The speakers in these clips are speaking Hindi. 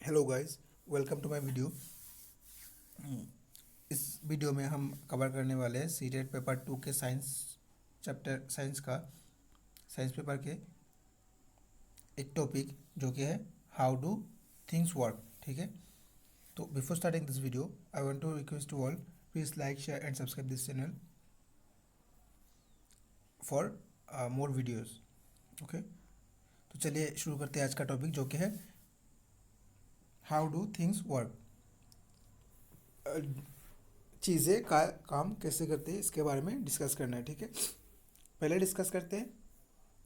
Hello guys, welcome to my video. इस वीडियो में हम कवर करने वाले हैं सीटेट पेपर 2 के साइंस पेपर के एक टॉपिक जो कि है हाउ डू थिंग्स वर्क। ठीक है, तो before starting this video I want to request to all, please like share and subscribe this channel for more videos. Okay, तो चलिए शुरू करते हैं आज का टॉपिक जो कि है हाउ डू थिंग्स वर्क। चीज़ें का काम कैसे करते हैं इसके बारे में डिस्कस करना है। ठीक है, पहले डिस्कस करते हैं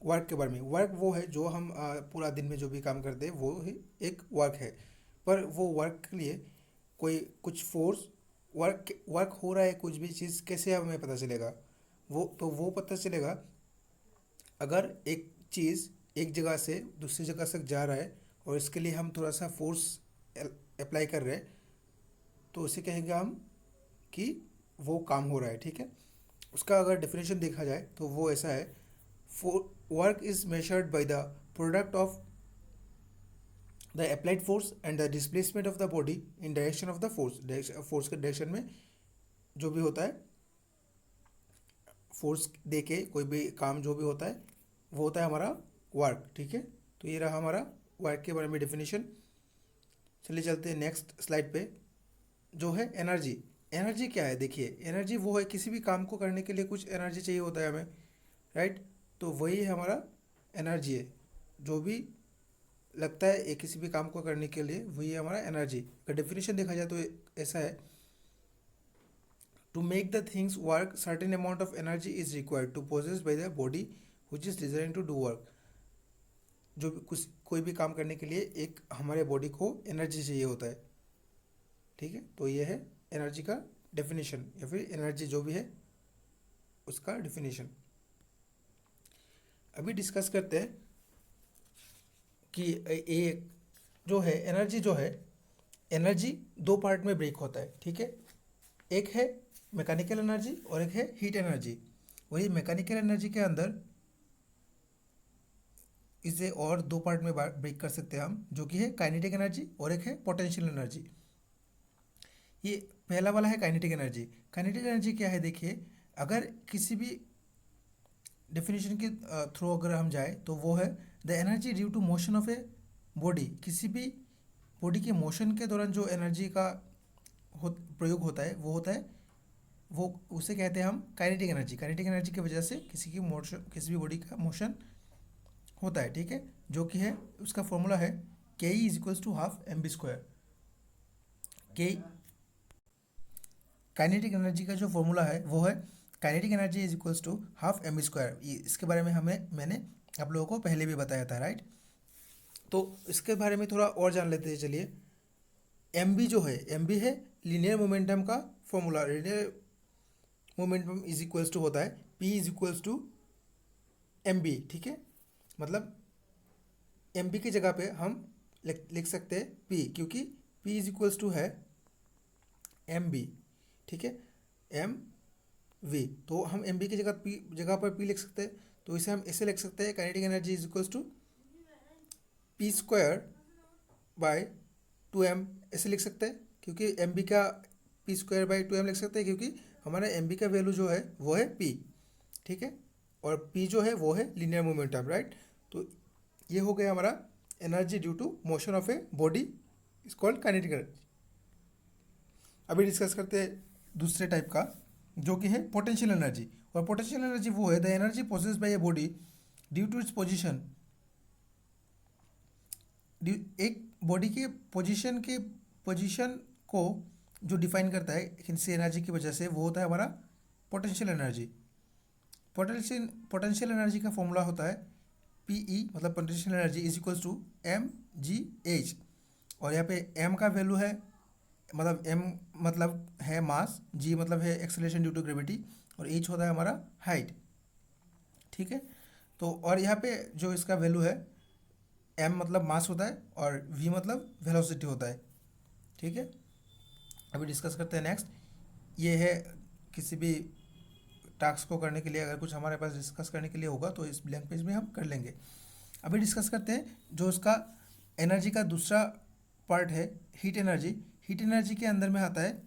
वर्क के बारे में। वर्क वो है जो हम पूरा दिन में जो भी काम करते हैं वो ही एक वर्क है। पर वो वर्क के लिए कोई कुछ फोर्स वर्क वर्क हो रहा है, कुछ भी चीज़ कैसे हमें पता चलेगा? वो पता चलेगा अगर एक चीज़ एक जगह से दूसरी जगह तक जा रहा है और इसके लिए हम थोड़ा सा फोर्स अप्लाई कर रहे हैं, तो उसे कहेंगे हम कि वो काम हो रहा है। ठीक है, उसका अगर डेफिनेशन देखा जाए तो वो ऐसा है, work is measured by the product of the applied force and the displacement of the body in direction of the force. Force के डायरेक्शन में जो भी होता है, फोर्स दे के कोई भी काम जो भी होता है वो होता है हमारा वर्क। ठीक है, तो ये रहा हमारा वर्क के बारे में डेफिनेशन। चलिए चलते हैं नेक्स्ट स्लाइड पे जो है एनर्जी। एनर्जी क्या है? देखिए, एनर्जी वो है किसी भी काम को करने के लिए कुछ एनर्जी चाहिए होता है हमें, राइट? तो वही है हमारा एनर्जी है। जो भी लगता है ये किसी भी काम को करने के लिए, वही है हमारा एनर्जी। अगर डेफिनेशन देखा जाए तो ऐसा है, to make the things work certain amount of energy is required to possess by the body which is design to do work. जो भी कुछ कोई भी काम करने के लिए एक हमारे बॉडी को एनर्जी चाहिए होता है। ठीक है, तो ये है एनर्जी का डेफिनेशन, या फिर एनर्जी जो भी है उसका डेफिनेशन। अभी डिस्कस करते हैं कि ये जो है एनर्जी जो है, एनर्जी दो पार्ट में ब्रेक होता है। ठीक है, एक है मैकेनिकल एनर्जी और एक है हीट एनर्जी। वही मैकेनिकल एनर्जी के अंदर इसे और दो पार्ट में ब्रेक कर सकते हैं हम, जो कि है काइनेटिक एनर्जी और एक है पोटेंशियल एनर्जी। ये पहला वाला है काइनेटिक एनर्जी। काइनेटिक एनर्जी क्या है? देखिए, अगर किसी भी डेफिनेशन के थ्रू अगर हम जाए तो वो है the energy due to motion of a body. किसी भी बॉडी के मोशन के दौरान जो एनर्जी का प्रयोग होता है वो होता है, वो उसे कहते हैं हम काइनेटिक एनर्जी। काइनेटिक एनर्जी की वजह से किसी भी बॉडी का मोशन होता है। ठीक है, जो कि है उसका फॉर्मूला है K E is equals to half m b square. के काइनेटिक एनर्जी का जो फॉर्मूला है वो है kinetic energy is equals to half m square. इसके बारे में मैंने आप लोगों को पहले भी बताया था, राइट? तो इसके बारे में थोड़ा और जान लेते हैं। चलिए, एम बी जो है, एम बी है लीनियर मोमेंटम का formula. Linear momentum is equals to होता है p is equals to m b. ठीक है, मतलब एम बी की जगह पे हम लिख सकते हैं पी, क्योंकि पी इज इक्वल्स टू है एम बी। ठीक है, एम वी, तो हम एम बी की जगह पर पी लिख सकते हैं। तो इसे हम ऐसे लिख सकते हैं, kinetic energy is equals to p square by 2m। ऐसे लिख सकते हैं क्योंकि एम बी का पी स्क्वायर बाई 2m लिख सकते हैं क्योंकि हमारा एम बी का वैल्यू जो है वो है पी। ठीक है, और पी जो है वो है लीनियर मोमेंटम, राइट? तो ये हो गया हमारा energy due to motion of a body is called kinetic energy. अभी डिस्कस करते हैं दूसरे टाइप का जो कि है पोटेंशियल एनर्जी। और पोटेंशियल एनर्जी वो है the energy possess by a body due to its position. एक बॉडी के पोजीशन को जो डिफाइन करता है किसी एनर्जी की वजह से, वो होता है हमारा पोटेंशियल एनर्जी। पोटेंशियल एनर्जी का फॉर्मूला होता है पी ई, मतलब potential energy is equals to m g h. और यहाँ पे एम का वैल्यू है, मतलब एम मतलब है मास, जी मतलब है एक्सेलरेशन ड्यू टू ग्रेविटी, और एच होता है हमारा हाइट। ठीक है, तो और यहाँ पे जो इसका वैल्यू है, एम मतलब मास होता है और वी मतलब वेलोसिटी होता है। ठीक है, अभी डिस्कस करते हैं नेक्स्ट। ये है किसी भी टास्क को करने के लिए अगर कुछ हमारे पास डिस्कस करने के लिए होगा तो इस ब्लैंक पेज में हम कर लेंगे। अभी डिस्कस करते हैं जो इसका एनर्जी का दूसरा पार्ट है हीट एनर्जी। हीट एनर्जी के अंदर में आता है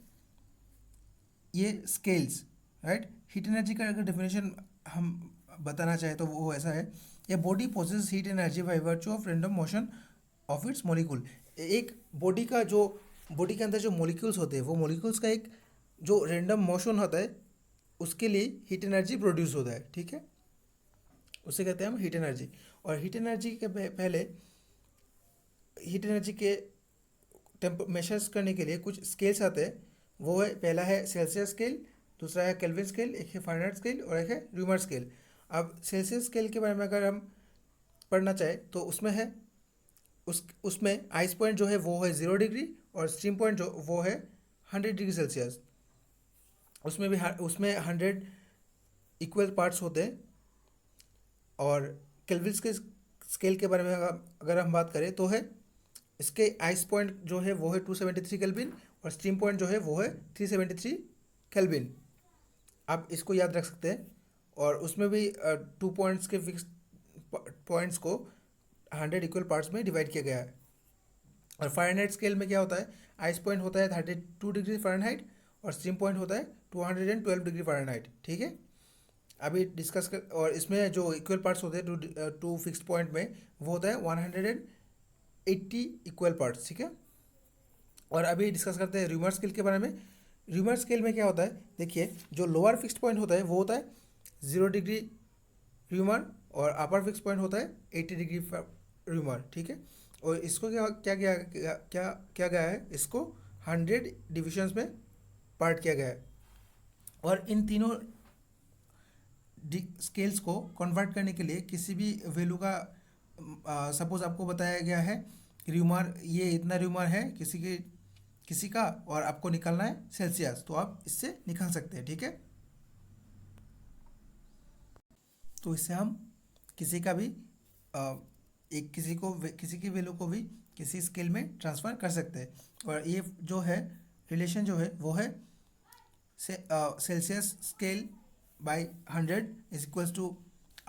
ये स्केल्स, राइट। हीट एनर्जी का अगर डेफिनेशन हम बताना चाहें तो वो ऐसा है, ये body possesses heat energy by virtue of random motion of its molecule. एक बॉडी का जो बॉडी के अंदर जो मॉलिक्यूल्स होते हैं वो मॉलिक्यूल्स का एक जो रैंडम मोशन होता है उसके लिए हीट एनर्जी प्रोड्यूस होता है, ठीक है, उसे कहते हैं हम हीट एनर्जी। और हीट एनर्जी के पहले हीट एनर्जी के मेजर्स करने के लिए कुछ स्केल्स आते हैं। वो है, पहला है सेल्सियस स्केल, दूसरा है केल्विन स्केल, एक है फ़ारेनहाइट स्केल और एक है र्यूमर स्केल। अब सेल्सियस स्केल के बारे में अगर हम पढ़ना चाहें तो उसमें है उसमें आइस पॉइंट जो है वो है 0 डिग्री और स्टीम पॉइंट जो वो है 100 डिग्री सेल्सियस। उसमें 100 इक्वल पार्ट्स होते हैं। और केल्विन के स्केल के बारे में अगर हम बात करें तो है इसके आइस पॉइंट जो है वो है 273 केल्विन और स्टीम पॉइंट जो है वो है 373 केल्विन। आप इसको याद रख सकते हैं। और उसमें भी 2 पॉइंट्स के फिक्स पॉइंट्स को 100 इक्वल पार्ट्स में डिवाइड किया गया है। और फ़ारेनहाइट स्केल में क्या होता है, आइस पॉइंट होता है 32 डिग्री फ़ारेनहाइट और स्टीम पॉइंट होता है 212 डिग्री फ़ारेनहाइट, ठीक है। अभी डिस्कस कर, और इसमें जो इक्वल पार्ट्स होते हैं टू फिक्स्ड पॉइंट में वो होता है 180 इक्वल पार्ट्स, ठीक है। और अभी डिस्कस करते हैं र्यूमर स्केल के बारे में। र्यूमर स्केल में क्या होता है, देखिए जो लोअर फिक्स्ड पॉइंट होता है वो होता है 0 डिग्री र्यूमर और अपर फिक्स पॉइंट होता है 80 डिग्री र्यूमर, ठीक है। और इसको क्या क्या क्या क्या क्या क्या गया है, इसको 100 डिविजन्स में पार्ट किया गया है। और इन तीनों स्केल्स को कन्वर्ट करने के लिए किसी भी वैल्यू का, सपोज आपको बताया गया है र्यूमर, ये इतना र्यूमर है किसी का और आपको निकालना है सेल्सियस, तो आप इससे निकाल सकते हैं, ठीक है। तो इससे हम किसी का भी किसी की वैल्यू को भी किसी स्केल में ट्रांसफ़र कर सकते हैं। और ये जो है रिलेशन जो है वो है Celsius scale by 100 is equals to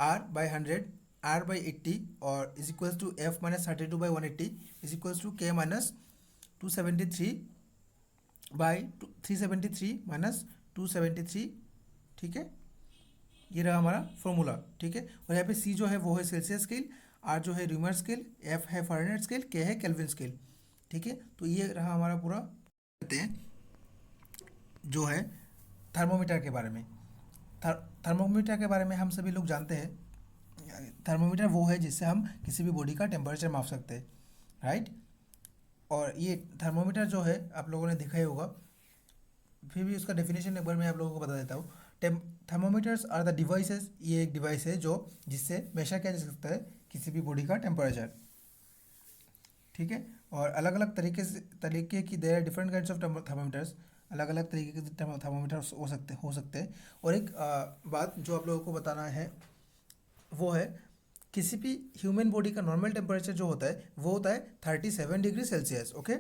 R/100, R/80 और is equals to F-32/180 is equals to K minus 273/373 minus 273, ठीक है। ये रहा हमारा फॉर्मूला, ठीक है। और यहाँ पे C जो है वो है सेल्सियस स्केल, R जो है र्यूमर स्केल, F है फ़ारेनहाइट स्केल, K है केल्विन स्केल, ठीक है। तो ये रहा हमारा पूरा कहते हैं जो है थर्मोमीटर के बारे में। थर्मोमीटर के बारे में हम सभी लोग जानते हैं, थर्मोमीटर वो है जिससे हम किसी भी बॉडी का टेम्परेचर माप सकते हैं, राइट। और ये थर्मोमीटर जो है आप लोगों ने देखा ही होगा, फिर भी उसका डेफिनेशन एक बार मैं आप लोगों को बता देता हूँ। थर्मोमीटर्स आर द डिवाइसेस, ये एक डिवाइस है जो जिससे मेजर किया जा सकता है किसी भी बॉडी का टेम्परेचर, ठीक है। और अलग अलग तरीके की there are different kinds of thermometers, अलग अलग तरीके के थर्मोमीटर्स हो सकते हैं। और एक बात जो आप लोगों को बताना है वो है किसी भी ह्यूमन बॉडी का नॉर्मल टेम्परेचर जो होता है वो होता है 37 डिग्री सेल्सियस, ओके।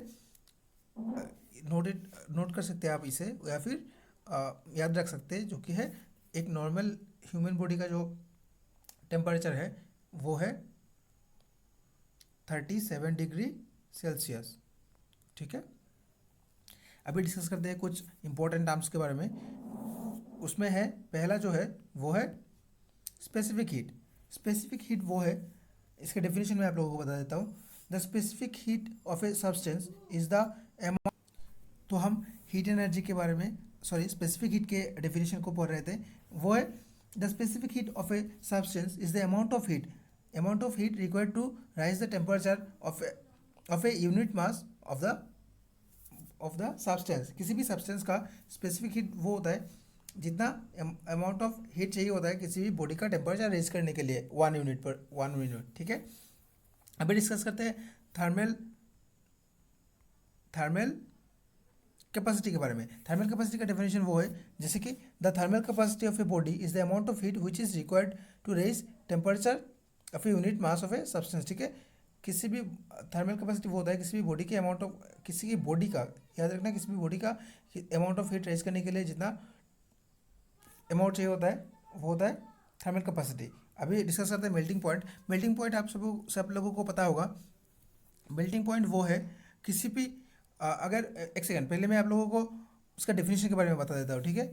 नोट कर सकते हैं आप इसे, या फिर याद रख सकते हैं, जो कि है एक नॉर्मल ह्यूमन बॉडी का जो टेम्परेचर है वो है 37 डिग्री सेल्सियस, ठीक है। अभी डिस्कस करते हैं कुछ इंपॉर्टेंट टर्म्स के बारे में। उसमें है पहला जो है वो है स्पेसिफिक हीट। स्पेसिफिक हीट वो है, इसके डेफिनेशन में आप लोगों को बता देता हूँ। The specific heat of a substance is the amount, तो हम हीट एनर्जी के बारे में स्पेसिफिक हीट के डेफिनेशन को पढ़ रहे थे। वो है the specific heat of a substance is the amount of heat required to rise the temperature of a unit mass of the substance. किसी भी सब्सटेंस का स्पेसिफिक हीट वो होता है जितना अमाउंट ऑफ हीट चाहिए होता है किसी भी बॉडी का टेम्परेचर रेज करने के लिए 1 यूनिट, ठीक है। अभी डिस्कस करते हैं थर्मल कैपेसिटी के बारे में। थर्मल कैपेसिटी का डेफिनेशन वो है जैसे कि the thermal capacity of a body is the amount of heat which is required to raise temperature of a unit mass of a substance, ठीक है। किसी भी थर्मल कैपेसिटी वो होता है किसी भी बॉडी के अमाउंट ऑफ, किसी की बॉडी का, याद रखना, किसी भी बॉडी का अमाउंट ऑफ हीट रेज करने के लिए जितना अमाउंट चाहिए होता है वो होता है थर्मल कैपेसिटी। अभी डिस्कस करते हैं मेल्टिंग पॉइंट। मेल्टिंग पॉइंट आप सब लोगों को पता होगा। मेल्टिंग पॉइंट वो है किसी भी अगर एक सेकंड पहले मैं आप लोगों को उसका डेफिनेशन के बारे में बता देता हूँ, ठीक है।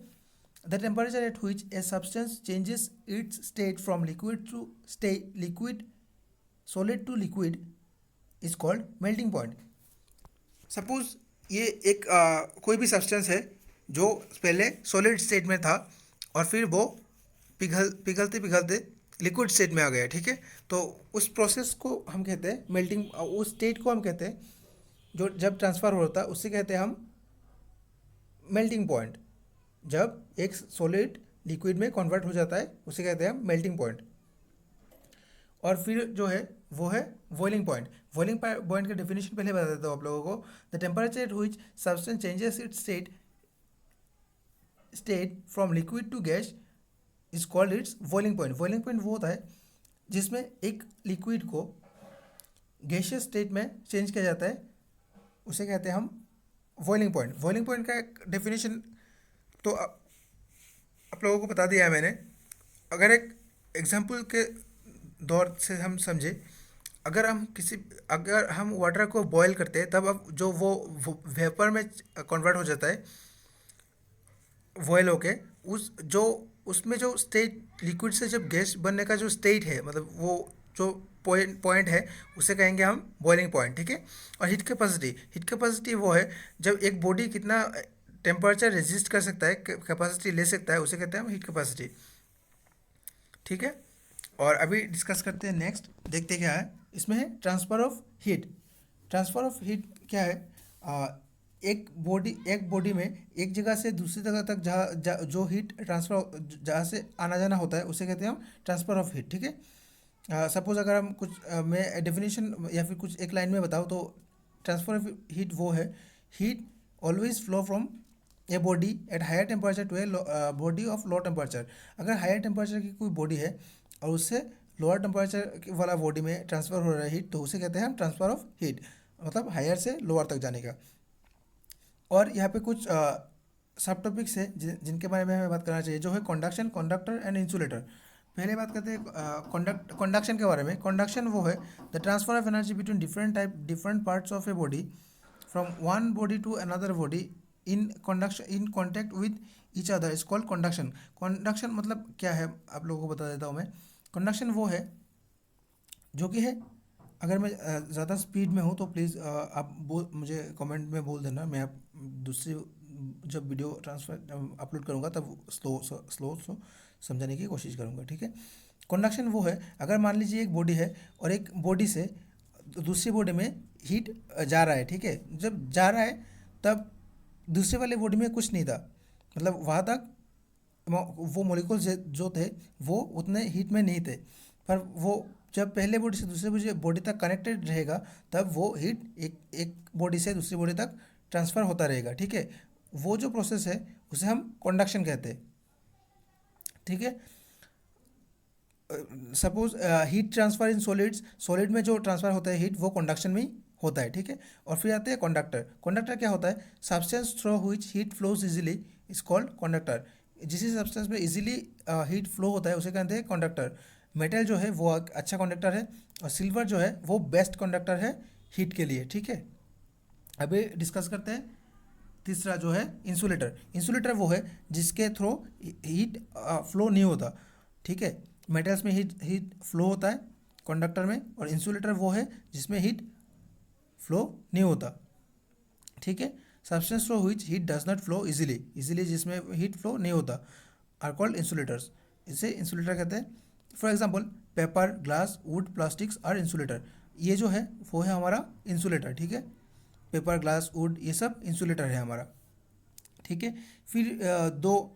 The temperature at which a substance changes its state from liquid to stay liquid solid to liquid is called melting point. Suppose ये एक कोई भी सब्सटेंस है जो पहले सॉलिड स्टेट में था और फिर वो पिघलते पिघलते लिक्विड स्टेट में आ गया, ठीक है। तो उस प्रोसेस को हम कहते हैं मेल्टिंग, उस स्टेट को हम कहते हैं जो जब ट्रांसफ़र होता है उससे कहते हैं हम मेल्टिंग पॉइंट। जब एक सॉलिड लिक्विड में कन्वर्ट हो जाता है उसे कहते हैं हम मेल्टिंग पॉइंट। और फिर जो है वो है बॉइलिंग पॉइंट। बॉइलिंग पॉइंट का डेफिनेशन पहले बता देता हूँ आप लोगों को। The temperature at which substance changes its state from liquid to gas is called its boiling point. Boiling point वो होता है जिसमें एक लिक्विड को गैसियस स्टेट में चेंज किया जाता है, उसे कहते हैं हम बॉइलिंग पॉइंट। बॉइलिंग पॉइंट का एक डेफिनेशन तो आप लोगों को बता दिया है मैंने। अगर एक एग्जांपल के दौर से हम समझे, अगर हम वाटर को बॉयल करते हैं तब अब जो वो वेपर में कन्वर्ट हो जाता है बॉयल होके, उसमें जो स्टेट लिक्विड से जब गैस बनने का जो स्टेट है, मतलब वो जो पॉइंट है उसे कहेंगे हम बॉइलिंग पॉइंट, ठीक है। और हीट कैपेसिटी वो है जब एक बॉडी कितना टेम्परेचर रेजिस्ट कर सकता है, कैपेसिटी ले सकता है, उसे कहते हैं हम हीट कैपेसिटी, ठीक है। और अभी डिस्कस करते हैं नेक्स्ट, देखते क्या है इसमें है transfer of heat. Transfer of heat क्या है? एक बॉडी में एक जगह से दूसरी जगह तक जो हीट ट्रांसफ़र जहाँ से आना जाना होता है उसे कहते हैं हम ट्रांसफ़र ऑफ हीट, ठीक है। सपोज अगर हम कुछ मैं डेफिनेशन या फिर कुछ एक लाइन में बताऊँ तो ट्रांसफ़र ऑफ हीट वो है, heat always flow from a body at higher temperature to a body of low temperature. अगर हायर टेम्परेचर की कोई बॉडी है और उससे लोअर टेम्परेचर वाला बॉडी में ट्रांसफ़र हो रहा है हीट, तो उसे कहते हैं हम ट्रांसफ़र ऑफ हीट, मतलब हायर से लोअर तक जाने का। और यहाँ पे कुछ सब टॉपिक्स है जिनके बारे में हमें बात करना चाहिए, जो है कंडक्शन, कंडक्टर एंड इंसुलेटर। पहले बात करते हैं कंडक्शन के बारे में। कंडक्शन वो है the transfer of energy between different parts of a body from one body to another body in contact with each other is called conduction. Conduction मतलब क्या है आप लोगों को बता देता हूँ मैं। कंडक्शन वो है जो कि है, अगर मैं ज़्यादा स्पीड में हूँ तो प्लीज़ आप मुझे कमेंट में बोल देना, मैं आप दूसरी जब वीडियो ट्रांसफर अपलोड करूँगा तब स्लो समझाने की कोशिश करूँगा, ठीक है। कंडक्शन वो है, अगर मान लीजिए एक बॉडी है और एक बॉडी से दूसरी बॉडी में हीट जा रहा है, ठीक है। जब जा रहा है तब दूसरे वाले बॉडी में कुछ नहीं था, मतलब वहाँ तक वो मॉलिक्यूल्स जो थे वो उतने हीट में नहीं थे, पर वो जब पहले बॉडी से दूसरे बॉडी तक कनेक्टेड रहेगा तब वो हीट एक बॉडी से दूसरी बॉडी तक ट्रांसफ़र होता रहेगा, ठीक है। वो जो प्रोसेस है उसे हम कंडक्शन कहते हैं, ठीक है। Suppose heat transfer in solid में जो ट्रांसफ़र होता है हीट वो कंडक्शन में ही होता है, ठीक है। और फिर आते हैं कंडक्टर। कंडक्टर क्या होता है? Substance through which heat flows easily is called conductor. जिस सब्सटेंस में इजीली हीट फ्लो होता है उसे कहते हैं कंडक्टर। मेटल जो है वो अच्छा कंडक्टर है और सिल्वर जो है वो बेस्ट कंडक्टर है हीट के लिए, ठीक है। अभी डिस्कस करते हैं तीसरा जो है इंसुलेटर। इंसुलेटर वो है जिसके थ्रू हीट फ्लो नहीं होता, ठीक है। मेटल्स में हीट फ्लो होता है कंडक्टर में, और इंसुलेटर वो है जिसमें हीट फ्लो नहीं होता, ठीक है। Substance through which heat does not flow easily जिसमें हीट फ्लो नहीं होता आर कॉल्ड इंसुलेटर्स। इसे इंसुलेटर कहते हैं। For example paper, glass, wood, plastics are insulator. ये जो है वो है हमारा इंसुलेटर, ठीक है। पेपर, ग्लास, वुड ये सब इंसुलेटर है हमारा, ठीक है। फिर दो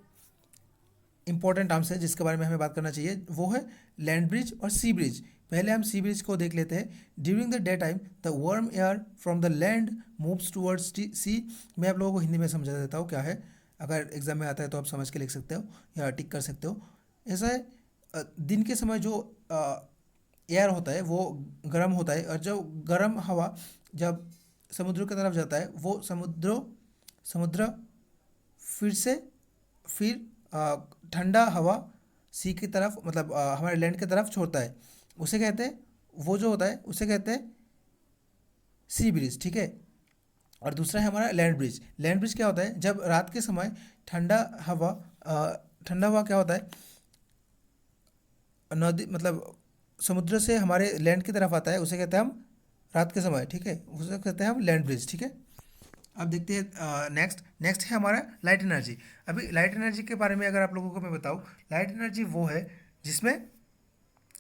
इम्पॉर्टेंट टर्म्स है जिसके बारे में हमें बात करना चाहिए, वो है लैंड ब्रिज और सी ब्रिज। पहले हम सी ब्रिज को देख लेते हैं। During the day time the warm air from the land moves towards sea. मैं आप लोगों को हिंदी में समझा देता हूँ क्या है, अगर एग्जाम में आता है तो आप समझ के लिख सकते हो या टिक कर सकते हो। ऐसा है, दिन के समय जो एयर होता है वो गर्म होता है, और जो गर्म हवा जब समुद्र की तरफ जाता है वो समुद्र फिर ठंडा हवा सी की तरफ, मतलब हमारे लैंड की तरफ छोड़ता है, उसे कहते हैं, वो जो होता है उसे कहते हैं सी ब्रिज, ठीक है। और दूसरा है हमारा लैंड ब्रिज। लैंड ब्रिज क्या होता है, जब रात के समय ठंडा हवा ठंडा हवा क्या होता है, नदी मतलब समुद्र से हमारे लैंड की तरफ आता है, उसे कहते हैं हम रात के समय, ठीक है, उसे कहते हैं हम लैंड ब्रिज, ठीक है। अब देखते हैं नेक्स्ट नेक्स्ट है हमारा लाइट एनर्जी। अभी लाइट एनर्जी के बारे में अगर आप लोगों को मैं बताऊं, लाइट एनर्जी वो है जिसमें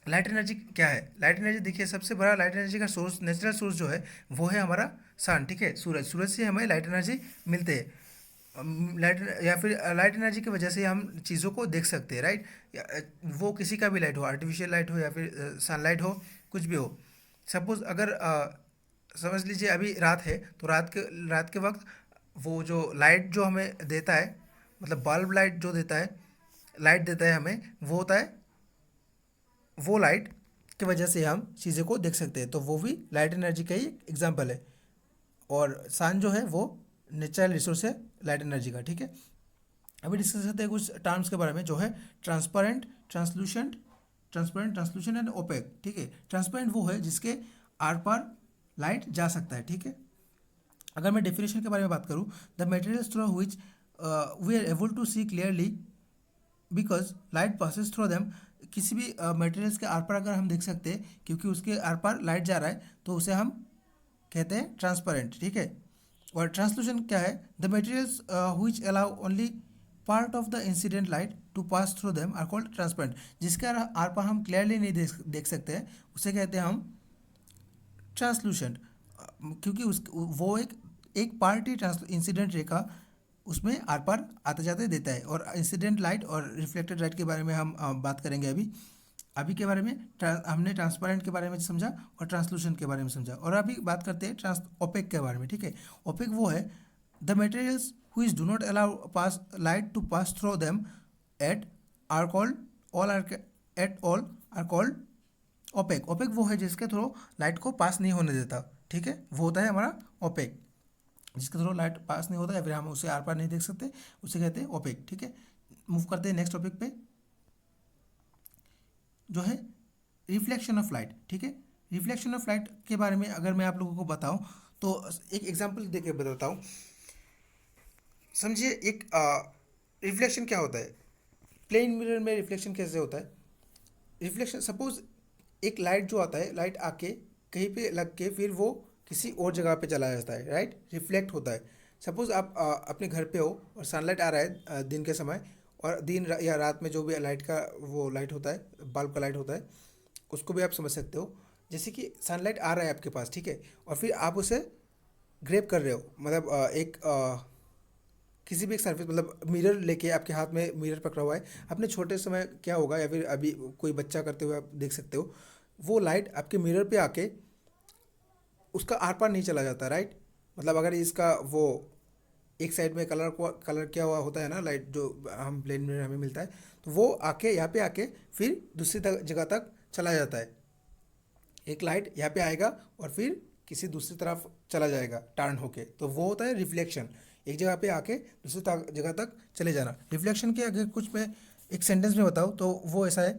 लाइट एनर्जी क्या है, लाइट एनर्जी देखिए सबसे बड़ा लाइट एनर्जी का सोर्स, नेचुरल सोर्स जो है वो है हमारा सन, ठीक है, सूरज। सूरज से हमें लाइट एनर्जी मिलते हैं। लाइट या फिर लाइट एनर्जी की वजह से हम चीज़ों को देख सकते हैं, राइट। वो किसी का भी लाइट हो, आर्टिफिशियल लाइट हो या फिर सनलाइट हो, कुछ भी हो। सपोज अगर समझ लीजिए अभी रात है, तो रात के वक्त वो जो लाइट जो हमें देता है, मतलब बल्ब लाइट जो देता है, लाइट देता है हमें, वो होता है, वो लाइट की वजह से हम चीज़ों को देख सकते हैं, तो वो भी लाइट एनर्जी का ही एग्जाम्पल है। और सन जो है वो नेचुरल रिसोर्स है लाइट एनर्जी का, ठीक है। अभी डिस्कस करते हैं कुछ टर्म्स के बारे में, जो है transparent, translucent, transparent, translucent and opaque, ठीक है। ट्रांसपेरेंट वो है जिसके आर पार लाइट जा सकता है, ठीक है। अगर मैं डेफिनेशन के बारे में बात करूँ, the materials through which we are able to see clearly because light passes through them. किसी भी मटेरियल्स के आर पार अगर हम देख सकते हैं क्योंकि उसके आर पार लाइट जा रहा है, तो उसे हम कहते हैं ट्रांसपेरेंट, ठीक है। और ट्रांसलूशन क्या है, the materials which allow only part of the incident light to pass through them are called transparent. जिसके आर पार हम क्लियरली नहीं देख सकते हैं, उसे कहते हैं हम ट्रांसलूसेंट। क्योंकि उस वो एक पार्ट ही इंसिडेंट रे का उसमें आर पार आते जाते देता है। और इंसिडेंट लाइट और रिफ्लेक्टेड लाइट के बारे में हम बात करेंगे अभी। अभी के बारे में हमने ट्रांसपेरेंट के बारे में समझा और ट्रांसलूशन के बारे में समझा, और अभी बात करते हैं ओपेक के बारे में, ठीक है। ओपेक वो है the materials which do not allow pass light to pass through them at are called all are at all are called opaque. Opaque वो है जिसके थ्रू लाइट को पास नहीं होने देता, ठीक है, वो होता है हमारा ओपेक। जिसके थ्रू लाइट पास नहीं होता या फिर हम उसे आर पार नहीं देख सकते, उसे कहते हैं ओपेक, ठीक है। मूव करते हैं नेक्स्ट टॉपिक पे, जो है रिफ्लेक्शन ऑफ लाइट, ठीक है। रिफ्लेक्शन ऑफ लाइट के बारे में अगर मैं आप लोगों को बताऊं, तो एक एग्जांपल दे के बताता हूँ। समझिए एक रिफ्लेक्शन क्या होता है, प्लेन मिरर में रिफ्लेक्शन कैसे होता है। रिफ्लेक्शन सपोज एक लाइट जो आता है, लाइट आके कहीं पे लग के फिर वो किसी और जगह पे चला जाता है, राइट, रिफ्लेक्ट होता है। सपोज आप अपने घर पे हो और सनलाइट आ रहा है दिन के समय, और या रात में जो भी लाइट का वो लाइट होता है, बल्ब का लाइट होता है, उसको भी आप समझ सकते हो। जैसे कि सनलाइट आ रहा है आपके पास, ठीक है, और फिर आप उसे ग्रेप कर रहे हो, मतलब किसी भी एक सर्फेस, मतलब मिरर लेके आपके हाथ में मिरर पकड़ा हुआ है। अपने छोटे समय क्या होगा, या फिर अभी कोई बच्चा करते हुए आप देख सकते हो, वो लाइट आपके मिरर पे आके उसका आर पार नहीं चला जाता, राइट। मतलब अगर इसका वो एक साइड में कलर किया हुआ होता है ना लाइट, जो हम प्लेन मिरर हमें मिलता है, तो वो आके यहाँ पे आके फिर दूसरी जगह तक चला जाता है। एक लाइट यहाँ पे आएगा और फिर किसी दूसरी तरफ चला जाएगा टर्न होके, तो वो होता है रिफ्लेक्शन। एक जगह पे आके दूसरी जगह तक चले जाना। रिफ्लेक्शन के अगर कुछ मैं एक सेंटेंस में बताऊँ तो वो ऐसा है,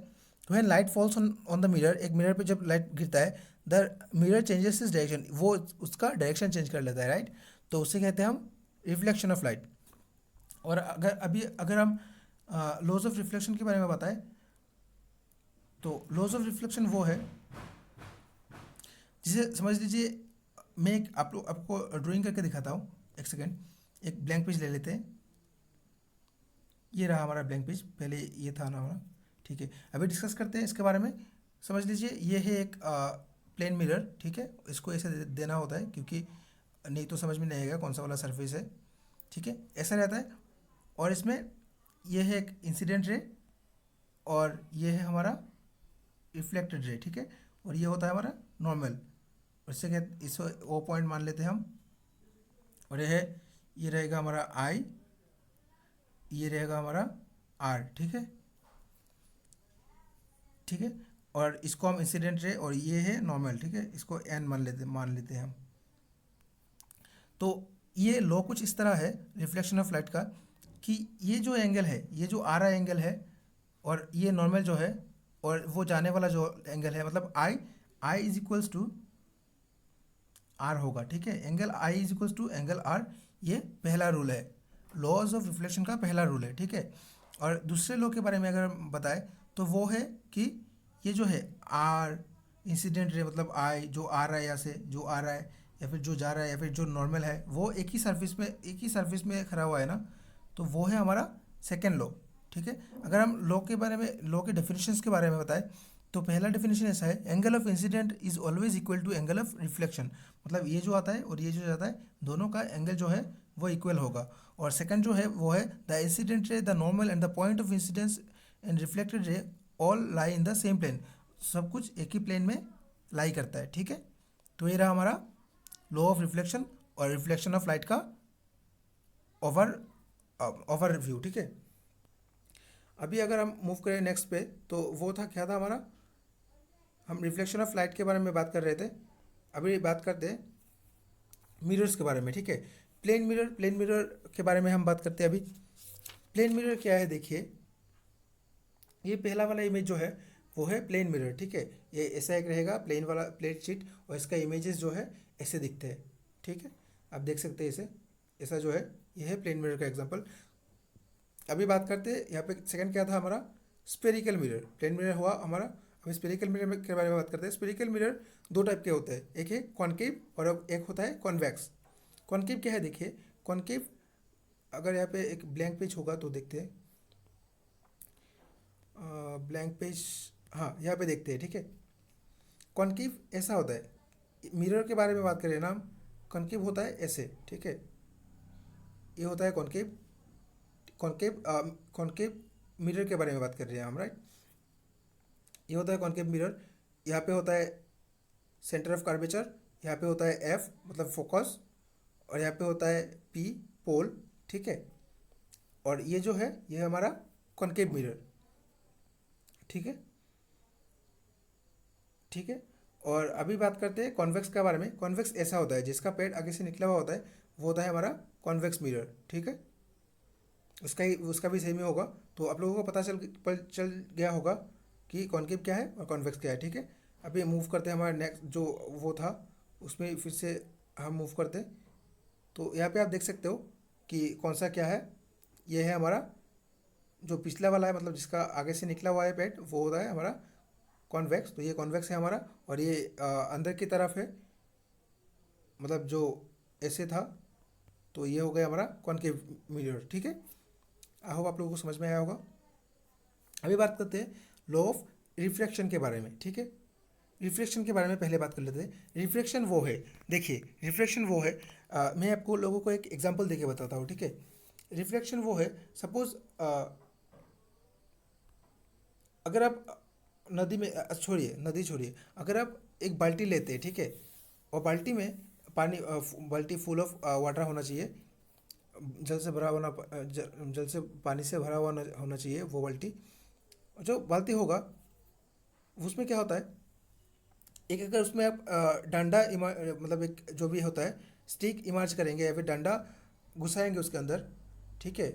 when light falls on the mirror, एक मिरर पे जब लाइट गिरता है, the mirror changes is direction, वो उसका डायरेक्शन चेंज कर लेता है, राइट। तो उसे कहते हैं हम रिफ्लेक्शन ऑफ लाइट। और अगर हम लॉज ऑफ रिफ्लेक्शन के बारे में बताएं, तो लॉज ऑफ रिफ्लेक्शन वो है जिसे समझ लीजिए, मैं एक आपको ड्राइंग करके दिखाता हूँ। एक सेकेंड, एक ब्लैंक पेज ले लेते हैं। ये रहा हमारा ब्लैंक पेज, पहले ये था ना हमारा, ठीक है। अभी डिस्कस करते हैं इसके बारे में। समझ लीजिए ये है एक प्लेन मिरर, ठीक है, इसको ऐसे देना होता है क्योंकि नहीं तो समझ में नहीं आएगा कौन सा वाला सरफेस है, ठीक है, ऐसा रहता है। और इसमें ये है एक इंसिडेंट रे, और ये है हमारा रिफ्लेक्टेड रे, ठीक है, और ये होता है हमारा नॉर्मल। इससे क्या, इसको ओ पॉइंट मान लेते हैं हम। और ये रहेगा हमारा आई, ये रहेगा हमारा आर, ठीक है, ठीक है। और इसको हम इंसिडेंट रे, और ये है नॉर्मल, ठीक है, इसको एन मान लेते हैं हम। तो ये लॉ कुछ इस तरह है रिफ्लेक्शन ऑफ लाइट का, कि ये जो एंगल है, ये जो आ रहा एंगल है, और ये नॉर्मल जो है, और वो जाने वाला जो एंगल है, मतलब i i is equals to r होगा, ठीक है। Angle i is equals to angle r, ये पहला रूल है, लॉज ऑफ रिफ्लेक्शन का पहला रूल है, ठीक है। और दूसरे लॉ के बारे में अगर बताएं तो वो है कि ये जो है आर इंसिडेंट रे, मतलब आई जो आ रहा है यहाँ से, जो आ रहा है या फिर जो जा रहा है या फिर जो नॉर्मल है, वो एक ही सरफेस में खड़ा हुआ है ना, तो वो है हमारा सेकेंड लॉ, ठीक है। अगर हम लॉ के बारे में, लॉ के डेफिनेशंस के बारे में बताएं तो पहला डेफिनेशन ऐसा है, angle of incident is always equal to angle of reflection, मतलब ये जो आता है और ये जो जाता है दोनों का एंगल जो है वो इक्वल होगा। और सेकंड जो है वो है the incident ray, the normal and the point of incidence and reflected ray all lie in the same plane, सब कुछ एक ही प्लेन में लाई करता है, ठीक है। तो ये रहा हमारा लॉ ऑफ रिफ्लेक्शन और रिफ्लेक्शन ऑफ लाइट का ओवर ओवरव्यू, ठीक है। अभी अगर हम मूव करें नेक्स्ट पे, तो वो था क्या था हमारा, हम रिफ्लेक्शन ऑफ लाइट के बारे में बात कर रहे थे। अभी बात करते हैं मिरर्स के बारे में, ठीक है। प्लेन मिरर के बारे में हम बात करते हैं अभी। प्लेन मिरर क्या है, देखिए ये पहला वाला इमेज जो है वो है प्लेन मिरर, ठीक है। ये ऐसा एक रहेगा प्लेन वाला प्लेट शीट, और इसका इमेजेस जो है ऐसे दिखते हैं, ठीक है। आप देख सकते हैं इसे, ऐसा जो है ये है प्लेन मिरर का एग्जांपल। अभी बात करते हैं यहाँ पे सेकंड क्या था हमारा, स्पेरिकल मिरर। प्लेन मिरर हुआ हमारा, अभी स्पेरिकल मिरर के बारे में बात करते हैं। स्पेरिकल मिरर दो टाइप के होते हैं, एक है कॉनकेव और अब एक होता है कॉन्वेक्स। कॉनकेव क्या है, देखिए कॉनकेव, अगर यहाँ पे एक ब्लैंक पेज होगा तो देखते हैं, ब्लैंक पेज, हाँ यहाँ पे देखते हैं, ठीक है। कॉनकेव ऐसा होता है, मिरर के बारे में बात करें ना हम, कॉनकेव होता है ऐसे, ठीक है। ये होता है कॉनकेव। कॉनकेव कॉनकेव मिरर के बारे में बात कर रहे हैं हम, राइट। ये होता है कॉनकेव मिरर। यहाँ पे होता है सेंटर ऑफ कर्वेचर, यहाँ पे होता है एफ मतलब फोकस, और यहाँ पे होता है पी पोल, ठीक है। और ये जो है ये हमारा कॉनकेव मिरर, ठीक है, ठीक है। और अभी बात करते हैं कॉन्वेक्स के बारे में। कॉन्वेक्स ऐसा होता है जिसका पेड़ आगे से निकला हुआ होता है, वो होता है हमारा कॉन्वेक्स मिरर, ठीक है। उसका भी सेम ही होगा। तो आप लोगों को चल गया होगा कि कॉनकेव क्या है और कॉन्वेक्स क्या है, ठीक है। अभी मूव करते हैं हमारा नेक्स्ट जो वो था उसमें फिर से हम मूव करते हैं। तो यहाँ पे आप देख सकते हो कि कौन सा क्या है, ये है हमारा जो पिछला वाला है, मतलब जिसका आगे से निकला हुआ है पेट, वो होता है हमारा कॉन्वेक्स। तो ये कॉन्वेक्स है हमारा, और ये अंदर की तरफ है, मतलब जो ऐसे था, तो ये हो गया हमारा कॉनकेव मिरर, ठीक है। आई होप आप लोगों को समझ में आया होगा। अभी बात करते हैं लॉ ऑफ रिफ्रैक्शन के बारे में, ठीक है। रिफ्रैक्शन के बारे में पहले बात कर लेते हैं। रिफ्रैक्शन वो है, देखिए रिफ्रैक्शन वो है, मैं आपको लोगों को एक एग्जांपल देके बताता हूँ, ठीक है। रिफ्रैक्शन वो है, सपोज अगर आप नदी में छोड़िए, नदी छोड़िए, अगर आप एक बाल्टी लेते हैं, ठीक है, और बाल्टी में पानी बाल्टी फुल ऑफ वाटर होना चाहिए, जल से भरा होना जल से पानी से भरा हुआ होना चाहिए वो बाल्टी। और जो बाल्टी होगा उसमें क्या होता है, एक अगर उसमें आप मतलब एक जो भी होता है स्टिक इमर्ज करेंगे या फिर डंडा घुसाएंगे उसके अंदर, ठीक है।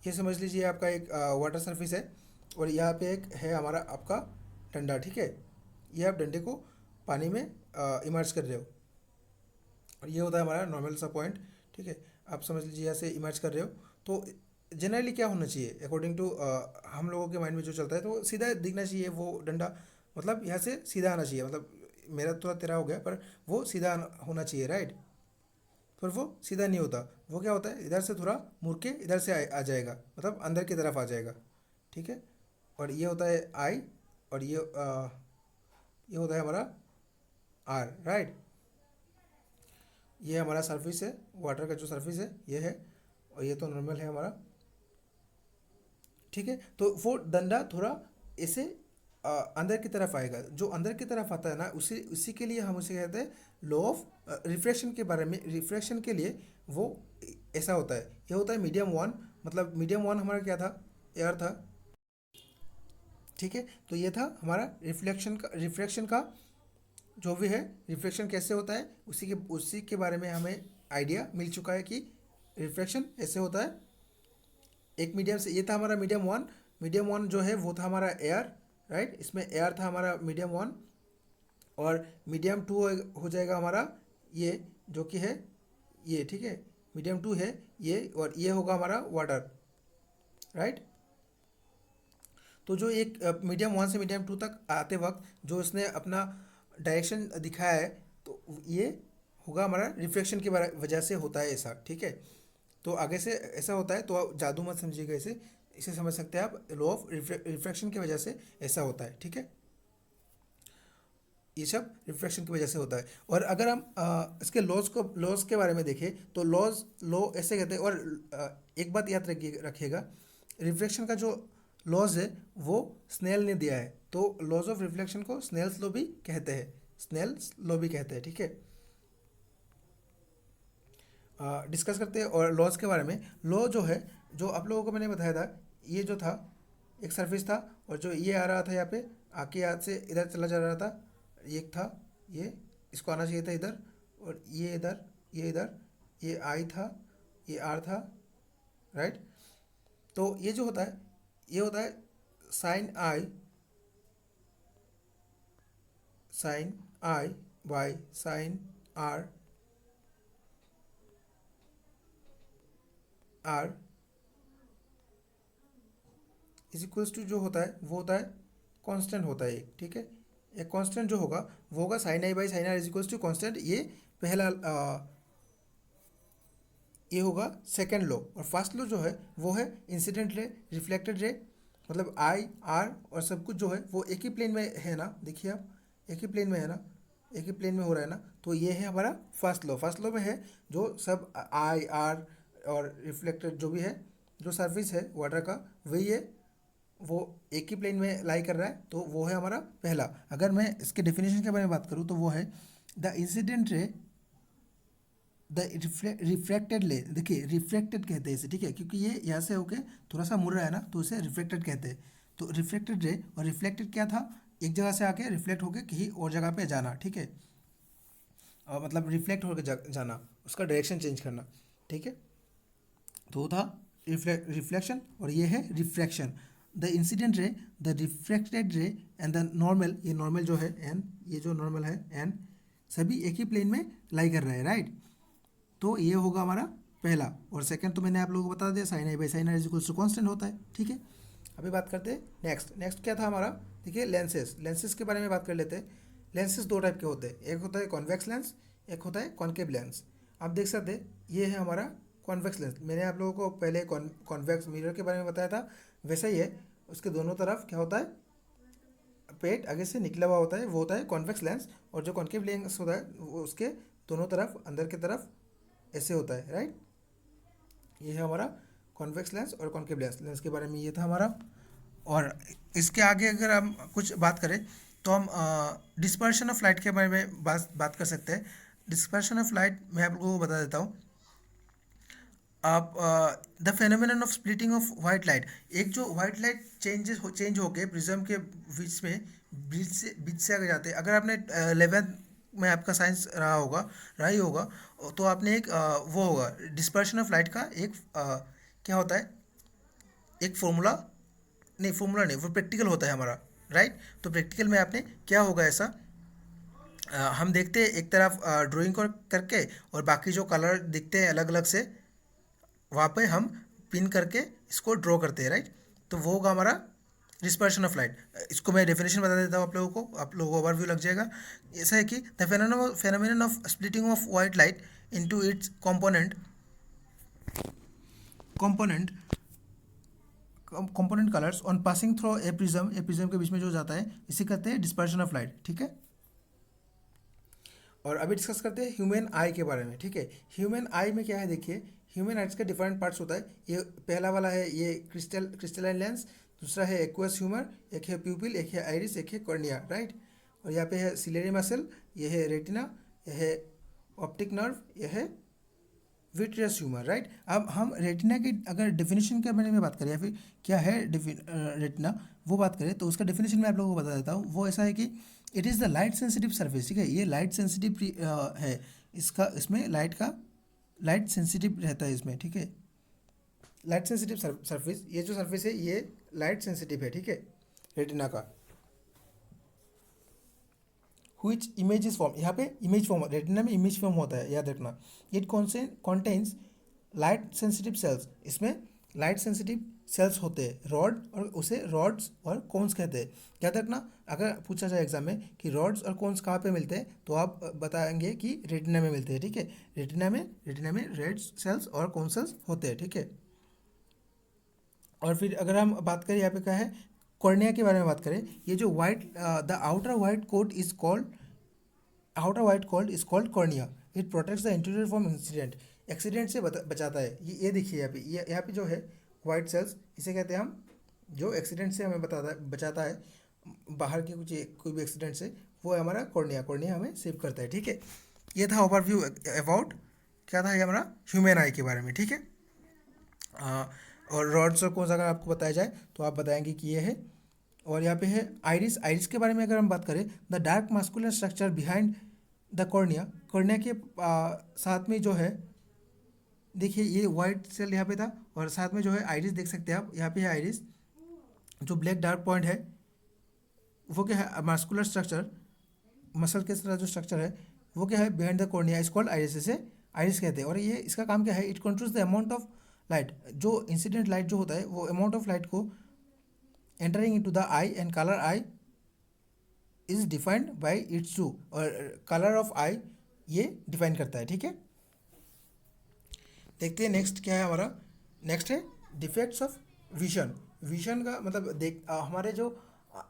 ये समझ लीजिए आपका एक वाटर सरफेस है, और यहाँ पे एक है हमारा आपका डंडा, ठीक है। ये आप डंडे को पानी में इमर्ज कर रहे हो, और ये होता है हमारा नॉर्मल सा पॉइंट, ठीक है। आप समझ लीजिए यहाँ से इमर्ज कर रहे हो, तो जनरली क्या होना चाहिए अकॉर्डिंग टू हम लोगों के माइंड में जो चलता है, तो सीधा दिखना चाहिए वो डंडा, मतलब यहाँ से सीधा आना चाहिए, मतलब मेरा थोड़ा तेरा हो गया पर वो सीधा होना चाहिए, राइट। पर वो सीधा नहीं होता, वो क्या होता है इधर से थोड़ा मुड़ के इधर से आ जाएगा, मतलब अंदर की तरफ आ जाएगा, ठीक है। और ये होता है आई, और ये होता है हमारा आर, राइट। ये हमारा सरफेस है, वाटर का जो सरफेस है ये है, और ये तो नॉर्मल है हमारा, ठीक है। तो वो डंडा थोड़ा ऐसे अंदर की तरफ आएगा, जो अंदर की तरफ आता है ना, उसी उसी के लिए हम उसे कहते हैं लॉ ऑफ रिफ्रैक्शन के बारे में। रिफ्रैक्शन के लिए वो ऐसा होता है, ये होता है मीडियम वन, मतलब मीडियम वन हमारा क्या था, एयर था, ठीक है। तो ये था हमारा रिफ्लेक्शन का जो भी है, रिफ्लेक्शन कैसे होता है उसी के बारे में हमें आइडिया मिल चुका है कि रिफ्लेक्शन ऐसे होता है एक मीडियम से। ये था हमारा मीडियम वन जो है वो था हमारा एयर, राइट। इसमें एयर था हमारा मीडियम वन, और मीडियम टू हो जाएगा हमारा ये जो कि है ये, ठीक है, मीडियम 2 है ये, और ये होगा हमारा वाटर, राइट। तो जो एक मीडियम 1 से मीडियम 2 तक आते वक्त जो इसने अपना डायरेक्शन दिखाया है, तो ये होगा हमारा रिफ्लेक्शन की वजह से होता है ऐसा, ठीक है। तो आगे से ऐसा होता है, तो आप जादू मत समझिएगा इसे, इसे समझ सकते हैं आप, लॉ ऑफ रिफ्रैक्शन की वजह से ऐसा होता है, ठीक है। ये सब रिफ्रैक्शन की वजह से होता है। और अगर हम इसके लॉज के बारे में देखें तो लॉ ऐसे कहते हैं। और एक बात याद रखिएगा, रिफ्लेक्शन का जो लॉज है वो स्नेल ने दिया है, तो लॉज ऑफ रिफ्लेक्शन को स्नेल्स लॉ भी कहते हैं, स्नेल्स लॉ भी कहते हैं, ठीक है। डिस्कस करते हैं और लॉज के बारे में। लॉ जो है, जो आप लोगों को मैंने बताया था, ये जो था एक सरफेस था, और जो ये आ रहा था यहाँ पे, आके यहाँ से इधर चला जा रहा था, ये एक था, ये इसको आना चाहिए था इधर, और ये इधर, ये इधर, ये आई था, ये आर था, राइट। तो ये जो होता है, ये होता है sine i, sine i by sine r, r is equals to जो होता है वो होता है कांस्टेंट होता है एक, ठीक है। एक कांस्टेंट जो होगा वो होगा sine i by sine r is equals to constant. ये पहला ये होगा सेकेंड लॉ। और फर्स्ट लॉ जो है वो है इंसिडेंट रे, रिफ्लेक्टेड रे, मतलब आई आर और सब कुछ जो है वो एक ही प्लेन में है ना, देखिए आप, एक ही प्लेन में है ना, एक ही प्लेन में हो रहा है ना। तो ये है हमारा फर्स्ट लॉ। फर्स्ट लॉ में है जो सब आई आर और रिफ्लेक्टेड जो भी है, जो सरफेस है वाटर का, वही है, वो एक ही प्लेन में लाई कर रहा है, तो वो है हमारा पहला। अगर मैं इसके डेफिनेशन के बारे में बात करूँ तो वो है the incident ray, the refracted ले, देखिए रिफ्रैक्टेड कहते हैं इसे, ठीक है, क्योंकि ये यहाँ से होके थोड़ा सा मुड़ रहा है ना, तो इसे रिफ्रैक्टेड कहते हैं। तो रिफ्रैक्टेड रे, और रिफ्लेक्टेड क्या था, एक जगह से आके रिफ्लेक्ट होके कहीं और जगह पे जाना, ठीक है, मतलब रिफ्लेक्ट होकर जाना, उसका डायरेक्शन चेंज करना, ठीक है। तो वो था रिफ्लेक्शन, और ये है refraction. The incident ray, the refracted रे एंड द नॉर्मल, ये नॉर्मल जो है एन, ये जो नॉर्मल है एन, सभी एक ही प्लेन में लाई कर रहे हैं, राइट। तो ये होगा हमारा पहला। और सेकंड तो मैंने आप लोगों को बता दिया, sine i by sine r is equals to constant होता है, ठीक है। अभी बात करते हैं नेक्स्ट। नेक्स्ट क्या था हमारा, देखिए लेंसेज। लेंसेज के बारे में बात कर लेते हैं। लेंसेज दो टाइप के होते हैं, एक होता है कॉन्वेक्स लेंस, एक होता है कॉन्केव लेंस। आप देख सकते हैं ये है हमारा कॉन्वेक्स लेंस। मैंने आप लोगों को पहले कॉन्वेक्स मिरर के बारे में बताया था, वैसा ही है। उसके दोनों तरफ क्या होता है, पेट आगे से निकला हुआ होता है, वो होता है कॉन्वेक्स लेंस। और जो कॉन्केव लेंस होता है वो उसके दोनों तरफ अंदर की तरफ ऐसे होता है, राइट। ये है हमारा कॉन्वेक्स लेंस और कॉन्केव लेंस। लेंस के बारे में ये था हमारा। और इसके आगे अगर हम कुछ बात करें तो हम डिस्पर्शन ऑफ लाइट के बारे में बात कर सकते हैं। डिस्पर्शन ऑफ लाइट मैं आप लोगों को बता देता हूँ। आप the phenomenon of splitting of white light, एक जो वाइट लाइट चेंज हो के प्रिज्म के बीच में बीच से आगे जाते हैं। अगर आपने 11th में आपका साइंस रहा ही होगा, तो आपने एक वो होगा डिस्पर्शन ऑफ लाइट का एक क्या होता है, एक फॉर्मूला, नहीं फॉर्मूला नहीं, वो प्रैक्टिकल होता है हमारा, राइट। तो प्रैक्टिकल में आपने क्या होगा ऐसा, हम देखते हैं एक तरफ ड्राइंग करके, और बाकी जो कलर दिखते हैं अलग अलग से, वहाँ पे हम पिन करके इसको ड्रॉ करते हैं, राइट। तो वो होगा हमारा डिस्पर्शन ऑफ लाइट। इसको मैं डेफिनेशन बता देता हूँ आप लोगों को, आप लोगों को ओवरव्यू लग जाएगा। ऐसा है कि the phenomenon of splitting of white light into its component colours on passing through a prism के बीच में जो जाता है, इसे कहते हैं डिस्पर्शन ऑफ लाइट, ठीक है। और अभी डिस्कस करते हैं ह्यूमन आई के बारे में, ठीक है। ह्यूमन आई में क्या है, देखिए ह्यूमन आइज का डिफरेंट पार्ट्स होता है। ये पहला वाला है ये क्रिस्टलाइन लेंस, दूसरा है एक्वस ह्यूमर, एक है प्यूपिल, एक है आइरिस, एक है कॉर्निया, राइट। और यहाँ पे है सिलेरी मसल, ये है रेटिना, यह है ऑप्टिक नर्व, यह है विट्रियस ह्यूमर, राइट। अब हम रेटिना की अगर डेफिनेशन के बारे में बात करें, या फिर क्या है रेटिना, वो बात करें, तो उसका डेफिनेशन मैं आप लोगों को बता देता हूँ। वो ऐसा है कि it is the light sensitive surface, ठीक है। ये लाइट सेंसिटिव है, इसका इसमें लाइट सेंसिटिव रहता है इसमें, ठीक है। लाइट सेंसिटिव सरफेस, ये जो सरफेस है ये लाइट सेंसिटिव है, ठीक है, रेटिना का। which इमेज इज फॉर्म, यहाँ पे इमेज फॉर्म, रेटिना में इमेज फॉर्म होता है, याद रखना। It contains light sensitive sales, इसमें लाइट सेंसिटिव सेल्स होते हैं, रॉड, और उसे रॉड्स और कोन्स कहते हैं। याद रखना, अगर पूछा जाए एग्जाम में कि रॉड्स और कोन्स कहाँ पे मिलते हैं, तो आप बताएंगे कि रेटिना में मिलते हैं, ठीक है। रेटिना में रेड सेल्स और कोन सेल्स होते हैं, ठीक है। और फिर अगर हम बात करें यहाँ पे क्या है, कॉर्निया के बारे में बात करें, ये जो the outer white coat is called cornea. It protects the interior from accident से बचाता है। ये देखिए यहाँ पे, ये यहाँ पे जो है वाइट सेल्स, इसे कहते हैं हम, जो एक्सीडेंट से हमें बचाता है बाहर के कोई भी एक्सीडेंट से, वो है हमारा कॉर्निया हमें सेव करता है, ठीक है। ये था ओवरव्यू अबाउट, क्या था ये हमारा, ह्यूमन आई के बारे में, ठीक है। और रॉड्स और कोन्स अगर आपको बताया जाए तो आप बताएंगे कि ये है। और यहाँ पे है आइरिस के बारे में अगर हम बात करें, the dark muscular structure behind the cornea के साथ में जो है, देखिए ये वाइट सेल यहाँ पे था, और साथ में जो है आइरिस देख सकते हैं आप, यहाँ पे है आइरिस, जो ब्लैक डार्क पॉइंट है वो क्या है, मास्कुलर स्ट्रक्चर, मसल के तरह जो स्ट्रक्चर है वो क्या है, behind the cornea is called iris, इसे आइरिस कहते हैं। और ये इसका काम क्या है, it controls the amount of light, जो इंसिडेंट लाइट जो होता है वो अमाउंट ऑफ लाइट को entering into the eye, and colour eye is defined by its to, और कलर ऑफ आई ये डिफाइन करता है, ठीक है। देखते हैं नेक्स्ट क्या है हमारा, नेक्स्ट है डिफेक्ट्स ऑफ विजन का मतलब हमारे जो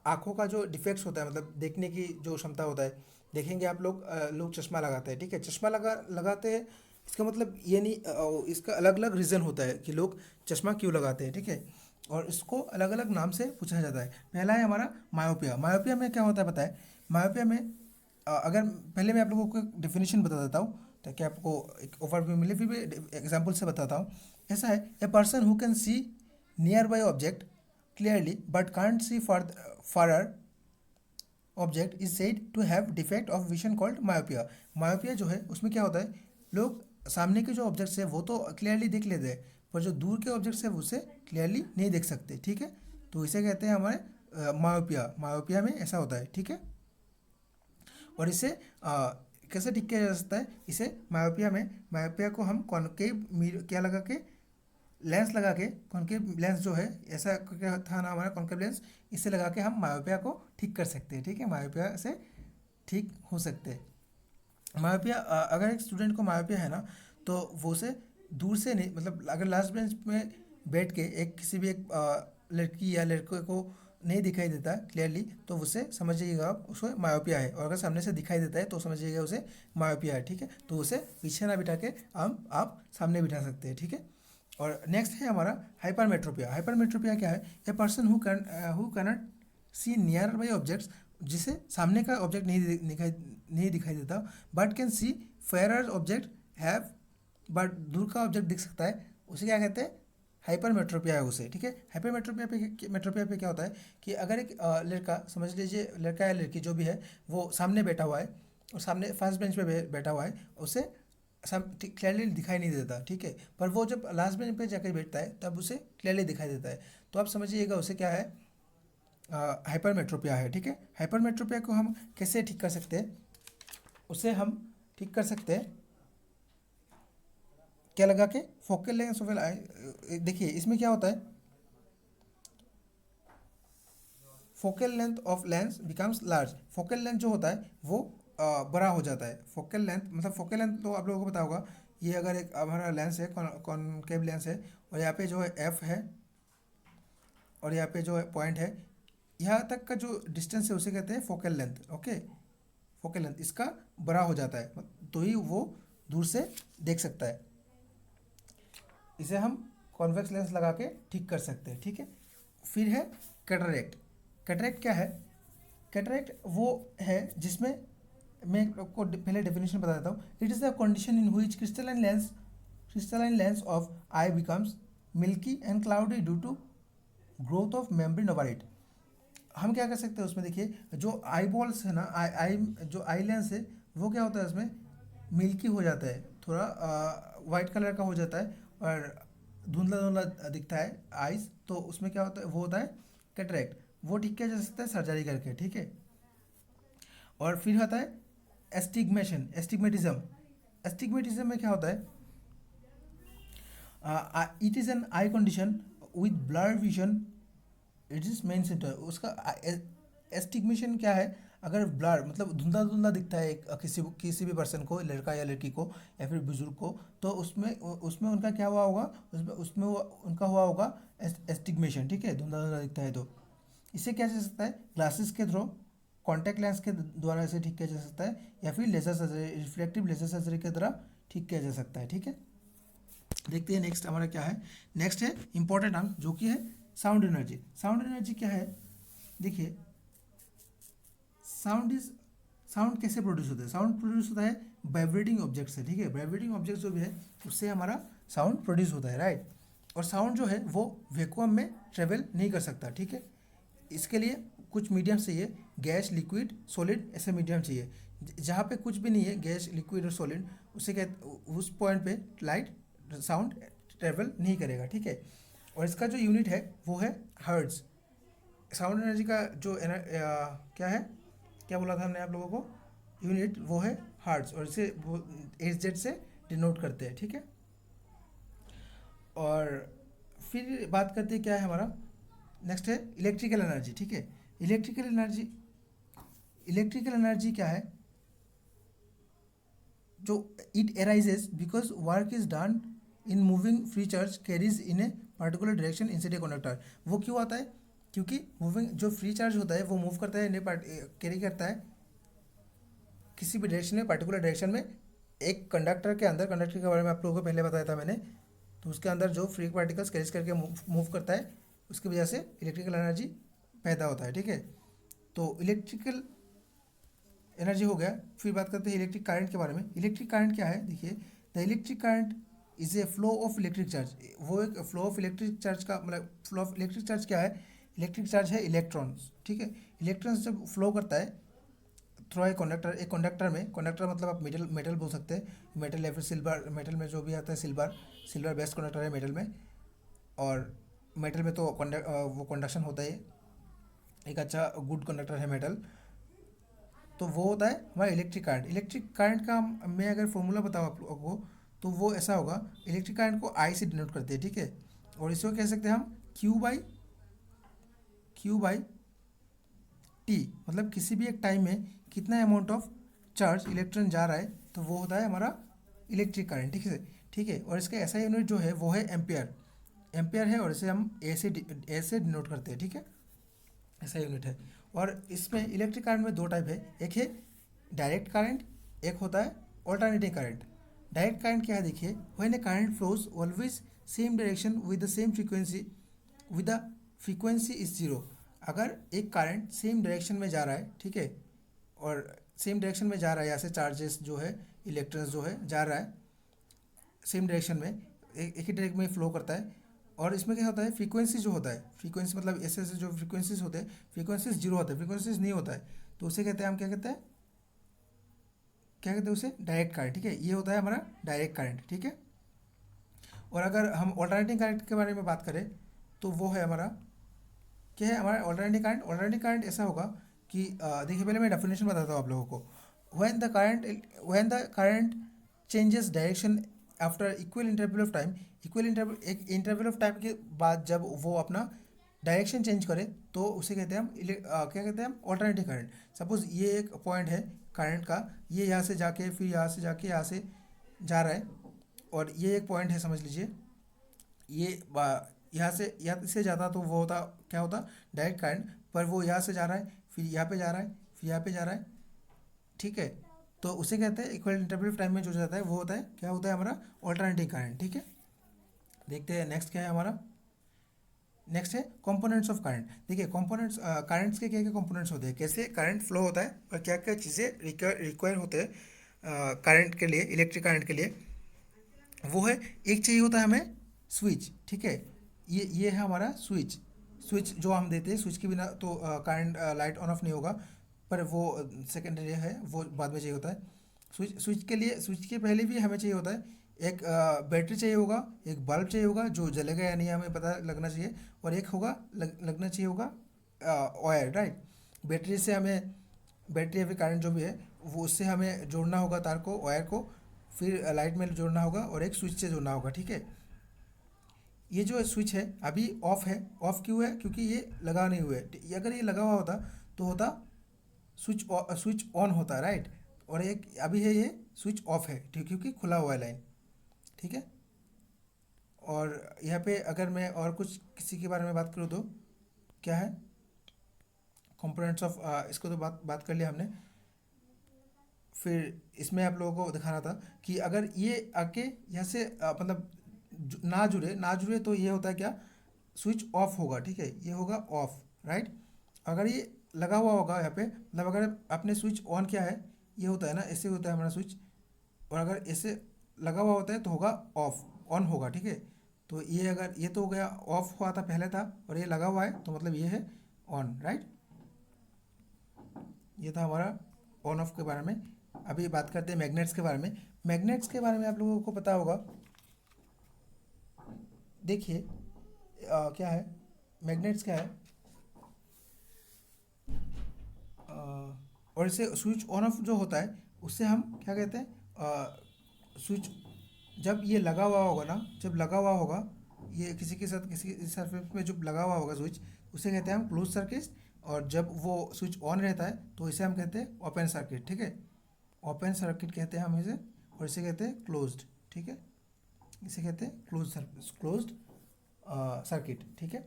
आँखों का जो डिफेक्ट्स होता है, मतलब देखने की जो क्षमता होता है, देखेंगे आप लोग चश्मा लगाते हैं, ठीक है, चश्मा लगाते हैं, इसका मतलब ये नहीं, इसका अलग अलग रीज़न होता है कि लोग चश्मा क्यों लगाते हैं, ठीक है। और इसको अलग अलग नाम से पूछा जाता है। पहला है हमारा मायोपिया में क्या होता है पता है, मायोपिया में अगर पहले मैं आप लोगों को डेफिनेशन बता देता हूँ ताकि आपको एक ओवरव्यू मिले, फिर भी एग्जाम्पल से बताता हूँ। ऐसा है, a person who can see nearby object clearly but can't see farther object is said to have defect of vision called myopia जो है उसमें क्या होता है, लोग सामने के जो ऑब्जेक्ट्स है वो तो क्लियरली देख लेते हैं, पर जो दूर के ऑब्जेक्ट्स है उसे क्लियरली नहीं देख सकते, ठीक है। तो इसे कहते हैं हमारे मायोपिया में ऐसा होता है, ठीक है। और इसे कैसे ठीक किया जा सकता है, इसे मायोपिया को हम कॉनकेव क्या लगा के, लेंस लगा के, कॉनकेव लेंस जो है, ऐसा क्या था ना हमारा कॉनकेव लेंस, इसे लगा के हम मायोपिया को ठीक कर सकते हैं, ठीक है, मायोपिया से ठीक हो सकते हैं। मायोपिया अगर एक स्टूडेंट को मायोपिया है ना, तो वो उसे दूर से नहीं, मतलब अगर लास्ट बेंच में बैठ के किसी भी एक लड़की या लड़के को नहीं दिखाई देता क्लियरली, तो उसे समझिएगा आप उसे मायोपिया है, और अगर सामने से दिखाई देता है तो समझिएगा उसे मायोपिया है, ठीक है। तो उसे पीछे ना बिठा के आप सामने बिठा सकते हैं, ठीक है। और नेक्स्ट है हमारा हाइपरमेट्रोपिया क्या है, a person who cannot see nearby objects, जिसे सामने का ऑब्जेक्ट नहीं दिखाई देता, but can see far object have, but दूर का ऑब्जेक्ट दिख सकता है, उसे क्या कहते हैं, हाइपरमेट्रोपिया है उसे, ठीक है। मेट्रोपिया पे क्या होता है कि अगर एक लड़का, समझ लीजिए लड़का या लड़की जो भी है, वो सामने बैठा हुआ है और सामने फर्स्ट बेंच पे बैठा हुआ है, उसे क्लियरली दिखाई नहीं देता, ठीक है, पर वो जब लास्ट बेंच पे जाकर बैठता है तब उसे क्लियरली दिखाई देता है, तो आप समझिएगा उसे क्या है, हाइपरमेट्रोपिया है, ठीक है। हाइपरमेट्रोपिया को हम कैसे ठीक कर सकते हैं, उसे हम ठीक कर सकते हैं क्या लगा के, फोकल लेंथ ऑफ आई, देखिए इसमें क्या होता है, focal length of lens becomes large, focal length जो होता है वो बड़ा हो जाता है। फोकल लेंथ मतलब फोकल लेंथ तो आप लोगों को पता होगा, ये अगर एक हमारा लेंस है, कॉनकेव लेंस है, और यहाँ पे जो है एफ है, और यहाँ पे जो है पॉइंट है, यहाँ तक का जो डिस्टेंस है उसे कहते हैं focal length, okay. Focal length इसका बड़ा हो जाता है तो ही वो दूर से देख सकता है, इसे हम कॉन्वेक्स लेंस लगा के ठीक कर सकते हैं, ठीक है। फिर है कैटरेक्ट क्या है, कैटरेक्ट वो है जिसमें, मैं आपको पहले डेफिनेशन बता देता हूँ, it is the condition in which crystalline lens of eye becomes milky and cloudy due to growth of membrane over it. हम क्या कर सकते हैं उसमें, देखिए जो आई बॉल्स है ना, जो आई लेंस है वो क्या होता है उसमें मिल्की हो जाता है, थोड़ा वाइट कलर का हो जाता है और धुंधला धुंधला दिखता है आइज, तो उसमें क्या होता है, वो होता है कैटरेक्ट, वो ठीक किया जा सकता है सर्जरी करके, ठीक है। और फिर आता है एस्टिग्मेशन, एस्टिग्मेटिज्म। एस्टिग्मेटिज्म में क्या होता है, it is an I condition with blur vision, it is main centre. उसका एस्टिग्मेशन क्या है, अगर ब्लर मतलब धुंधला धुंधला दिखता है किसी भी पर्सन को, लड़का या लड़की को या फिर बुजुर्ग को, तो उसमें उसमें उनका क्या हुआ होगा, उसमें उसमें उनका हुआ होगा एस्टिग्मेशन, ठीक है, धुंधला धुंधला दिखता है। तो इसे क्या जा सकता है, ग्लासेस के थ्रू, कॉन्टैक्ट लेंस के द्वारा इसे ठीक किया जा सकता है, या फिर laser surgery, reflective laser surgery के द्वारा ठीक किया जा सकता है, ठीक है। देखते हैं नेक्स्ट हमारा क्या है। नेक्स्ट है इंपॉर्टेंट अंक जो कि है साउंड एनर्जी। साउंड एनर्जी क्या है, देखिए साउंड कैसे प्रोड्यूस होता है, साउंड प्रोड्यूस होता है वाइब्रेटिंग ऑब्जेक्ट से, ठीक है। वाइब्रेटिंग ऑब्जेक्ट जो भी है उससे हमारा साउंड प्रोड्यूस होता है, राइट। और साउंड जो है वो वैक्यूम में ट्रेवल नहीं कर सकता, ठीक है। इसके लिए कुछ मीडियम चाहिए, गैस, लिक्विड, सॉलिड, ऐसे मीडियम चाहिए। जहाँ पे कुछ भी नहीं है, गैस, लिक्विड और सॉलिड, उसे उस पॉइंट पे लाइट साउंड ट्रेवल नहीं करेगा, ठीक है। और इसका जो यूनिट है वो है हर्ट्ज। साउंड एनर्जी का जो क्या है, क्या बोला था हमने आप लोगों को, यूनिट वो है हर्ट्ज, और इसे वो एच जेड से डिनोट करते हैं, ठीक है। और फिर बात करते हैं क्या है हमारा, नेक्स्ट है इलेक्ट्रिकल एनर्जी, ठीक है। इलेक्ट्रिकल एनर्जी, इलेक्ट्रिकल एनर्जी क्या है, जो it arises because work is done in moving free charge carries in a particular direction inside a conductor. वो क्यों आता है, क्योंकि मूविंग जो फ्री चार्ज होता है वो मूव करता है, कैरी करता है किसी भी डायरेक्शन में, पर्टिकुलर डायरेक्शन में, एक कंडक्टर के अंदर। कंडक्टर के बारे में आप लोगों को पहले बताया था मैंने। तो उसके अंदर जो फ्री पार्टिकल्स कैरी करके मूव करता है, उसकी वजह से इलेक्ट्रिकल एनर्जी पैदा होता है, ठीक है। तो इलेक्ट्रिकल एनर्जी हो गया। फिर बात करते हैं इलेक्ट्रिक करंट के बारे में। इलेक्ट्रिक करंट क्या है, देखिए the electric current is a flow of electric charge. वो एक फ्लो ऑफ इलेक्ट्रिक चार्ज का मतलब, फ्लो ऑफ इलेक्ट्रिक चार्ज क्या है, इलेक्ट्रिक चार्ज है इलेक्ट्रॉन्स, ठीक है। इलेक्ट्रॉन्स जब फ्लो करता है थ्रू एक कंडक्टर में, कंडक्टर मतलब आप मेटल मेटल बोल सकते हैं, मेटल या फिर सिल्वर, मेटल में जो भी आता है सिल्वर बेस्ट कंडक्टर है मेटल में। और मेटल में तो वो कंडक्शन होता है, एक अच्छा गुड कंडक्टर है मेटल। तो वो होता है हमारा इलेक्ट्रिक करंट। इलेक्ट्रिक करंट का मैं अगर फॉर्मूला बताऊँ आप लोगों को, तो वो ऐसा होगा, इलेक्ट्रिक करंट को आई से डिनोट करते हैं, ठीक है। और इसको कह सकते हैं हम क्यू बाई टी, मतलब किसी भी एक टाइम में कितना अमाउंट ऑफ चार्ज इलेक्ट्रॉन जा रहा है, तो वो होता है हमारा इलेक्ट्रिक करंट, ठीक है, ठीक है। और इसका ऐसा यूनिट जो है वो है एम्पियर, एम्पियर है, और इसे हम ए से डिनोट करते हैं, ठीक है, ऐसा यूनिट है। और इसमें इलेक्ट्रिक करंट में दो टाइप है, एक है डायरेक्ट करंट, एक होता है ऑल्टरनेटिंग करंट। डायरेक्ट करंट क्या है, देखिए when A current flows always same direction with the same frequency with the frequency is zero. अगर एक करंट सेम डायरेक्शन में जा रहा है, ठीक है, और सेम डायरेक्शन में जा रहा है, यहाँ से चार्जेस जो है, इलेक्ट्रॉन्स जो है जा रहा है सेम डायरेक्शन में, एक ही डायरेक्शन में फ्लो करता है। और इसमें क्या होता है, फ्रीक्वेंसी जो होता है, फ्रीक्वेंसी मतलब ऐसे ऐसे जो फ्रीक्वेंसीज होते हैं, फ्रीक्वेंसीज जीरो होता है, फ्रीक्वेंसीज नहीं होता है, तो उसे कहते हैं हम, क्या कहते हैं, क्या कहते हैं उसे, डायरेक्ट करंट, ठीक है। ये होता है हमारा डायरेक्ट करंट, ठीक है। और अगर हम ऑल्टरनेटिंग करंट के बारे में बात करें, तो वो है हमारा, क्या है हमारा ऑल्टरनेटिंग करंट। ऑल्टरनेटिंग करंट ऐसा होगा कि देखिए पहले मैं डेफिनेशन बताता हूँ आप लोगों को। When the current changes direction after equal interval of time, equal interval, एक इंटरवल ऑफ टाइम के बाद जब वो अपना डायरेक्शन चेंज करे, तो उसे कहते हैं हम क्या कहते हैं हम, ऑल्टरनेटिंग करंट। सपोज ये एक पॉइंट है करंट का, ये यहाँ से जाके फिर यहाँ से जाके यहाँ से जा रहा है, और ये एक पॉइंट है समझ लीजिए, ये यहाँ से जाता तो वो होता, क्या होता, डायरेक्ट करंट। पर वो यहाँ से जा रहा है, फिर यहाँ पे जा रहा है, फिर यहाँ पे जा रहा है, ठीक है। तो उसे कहते हैं इक्वल इंटरवल ऑफ टाइम में जो जाता है वो होता है, क्या होता है हमारा, ऑल्टरनेटिंग करंट, ठीक है। देखते हैं नेक्स्ट क्या है हमारा। नेक्स्ट है कंपोनेंट्स ऑफ करंट। देखिए कंपोनेंट्स, करंट्स के क्या क्या कंपोनेंट्स होते हैं, कैसे करंट फ्लो होता है, और क्या क्या चीज़ें रिक्वायर होते हैं करंट के लिए, इलेक्ट्रिक करंट के लिए। वो है, एक चाहिए होता है हमें स्विच, ठीक है। ये है हमारा स्विच। स्विच जो हम देते हैं, स्विच के बिना तो करंट लाइट ऑन ऑफ नहीं होगा, पर वो सेकेंडरी है, वो बाद में चाहिए होता है। स्विच के लिए, स्विच के पहले भी हमें चाहिए होता है, एक बैटरी चाहिए होगा, एक बल्ब चाहिए होगा जो जलेगा या नहीं हमें पता लगना चाहिए, और एक होगा लगना चाहिए होगा वायर, राइट। बैटरी से हमें बैटरी या फिर करंट जो भी है वो, उससे हमें जोड़ना होगा तार को, वायर को, फिर लाइट में जोड़ना होगा और एक स्विच से जोड़ना होगा, ठीक है। ये जो स्विच है अभी ऑफ है। ऑफ क्यों है? क्योंकि ये लगा नहीं हुआ है। ये अगर ये लगा हुआ होता तो होता स्विच ऑन होता, राइट। और एक अभी है ये स्विच ऑफ है, ठीक, क्योंकि खुला हुआ है लाइन, ठीक है। और यहाँ पे अगर मैं और कुछ किसी के बारे में बात करूँ तो क्या है, कंपोनेंट्स ऑफ, इसको तो बात बात कर लिया हमने। फिर इसमें आप लोगों को दिखाना था कि अगर ये आके यहाँ से मतलब ना जुड़े तो ये होता है क्या, स्विच ऑफ होगा, ठीक है, ये होगा ऑफ, राइट। अगर ये लगा हुआ होगा यहाँ पे, मतलब अगर आपने स्विच ऑन किया है, ये होता है ना, ऐसे होता है हमारा स्विच, और अगर ऐसे लगा हुआ होता है तो होगा ऑफ, ऑन होगा, ठीक है। तो ये अगर ये तो हो गया ऑफ हुआ था पहले था, और ये लगा हुआ है तो मतलब ये है ऑन, राइट। ये था हमारा ऑन ऑफ के बारे में। अभी बात करते हैं मैग्नेट्स के बारे में। मैग्नेट्स के बारे में आप लोगों को पता होगा, देखिए क्या है, मैग्नेट्स क्या है, और इसे स्विच ऑन ऑफ जो होता है उससे हम क्या कहते हैं, स्विच जब ये लगा हुआ होगा ना, जब लगा हुआ होगा ये किसी के साथ किसी सरफेस में जब लगा हुआ होगा स्विच, उसे कहते हैं हम क्लोज सर्किट। और जब वो स्विच ऑन रहता है तो इसे हम कहते हैं ओपन सर्किट, ठीक है। ओपन सर्किट कहते हैं हम इसे, और इसे कहते हैं क्लोज्ड, ठीक है। इसे कहते हैं क्लोज्ड सर्किट, ठीक है।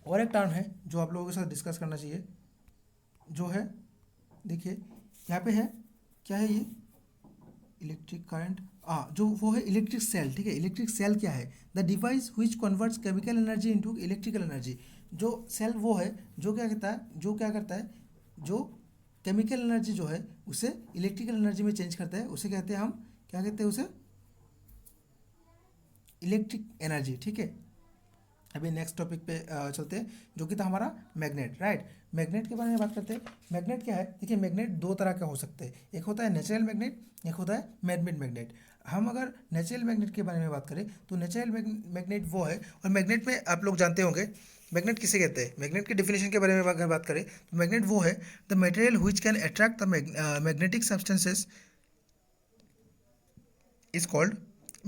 और एक टर्म है जो आप लोगों के साथ डिस्कस करना चाहिए, जो है, देखिए यहाँ पे है, क्या है ये, इलेक्ट्रिक करंट, जो वो है इलेक्ट्रिक सेल, ठीक है। इलेक्ट्रिक सेल क्या है, the device which converts chemical energy into electrical energy. जो सेल वो है जो क्या कहता है, जो क्या करता है, जो केमिकल एनर्जी जो है उसे इलेक्ट्रिकल एनर्जी में चेंज करता है, उसे कहते हैं हम, क्या कहते हैं उसे, इलेक्ट्रिक एनर्जी, ठीक है। अभी नेक्स्ट टॉपिक पे चलते हैं, जो कि था हमारा मैग्नेट, राइट। मैग्नेट के बारे में बात करते हैं। मैग्नेट क्या है, देखिए मैग्नेट दो तरह का हो सकते हैं, एक होता है नेचुरल मैग्नेट, एक होता है मैनमेड मैग्नेट। हम अगर नेचुरल मैग्नेट के बारे में बात करें तो नेचुरल मैग्नेट वो है, और मैग्नेट में आप लोग जानते होंगे मैग्नेट किसे कहते हैं। मैग्नेट की डिफिनेशन के बारे में अगर बात करें तो मैग्नेट वो है, the material which can attract the magnetic substances is called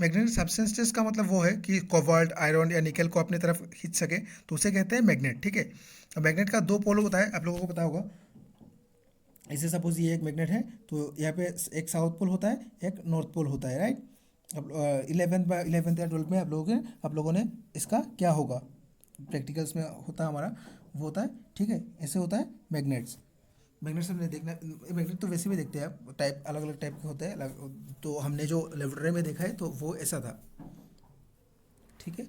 magnetic substances. का मतलब वो है कि कोबाल्ट, आयरन या निकल को अपनी तरफ खींच सके, तो उसे कहते हैं मैग्नेट, ठीक है। और मैग्नेट का दो पोल होता है, आप लोगों को पता होगा। इसे सपोज ये एक मैग्नेट है, तो यहाँ पे एक साउथ पोल होता है, एक नॉर्थ पोल होता है, राइट। अब 11th या 12th में आप लोगों ने इसका क्या होगा, प्रैक्टिकल्स में होता है हमारा, वो होता है, ठीक है। ऐसे होता है मैग्नेट्स। मैग्नेट्स हमने देखना, मैग्नेट तो वैसे भी देखते हैं, टाइप अलग अलग टाइप के होते हैं, तो हमने जो लेबोरेटरी में देखा है तो वो ऐसा था, ठीक है।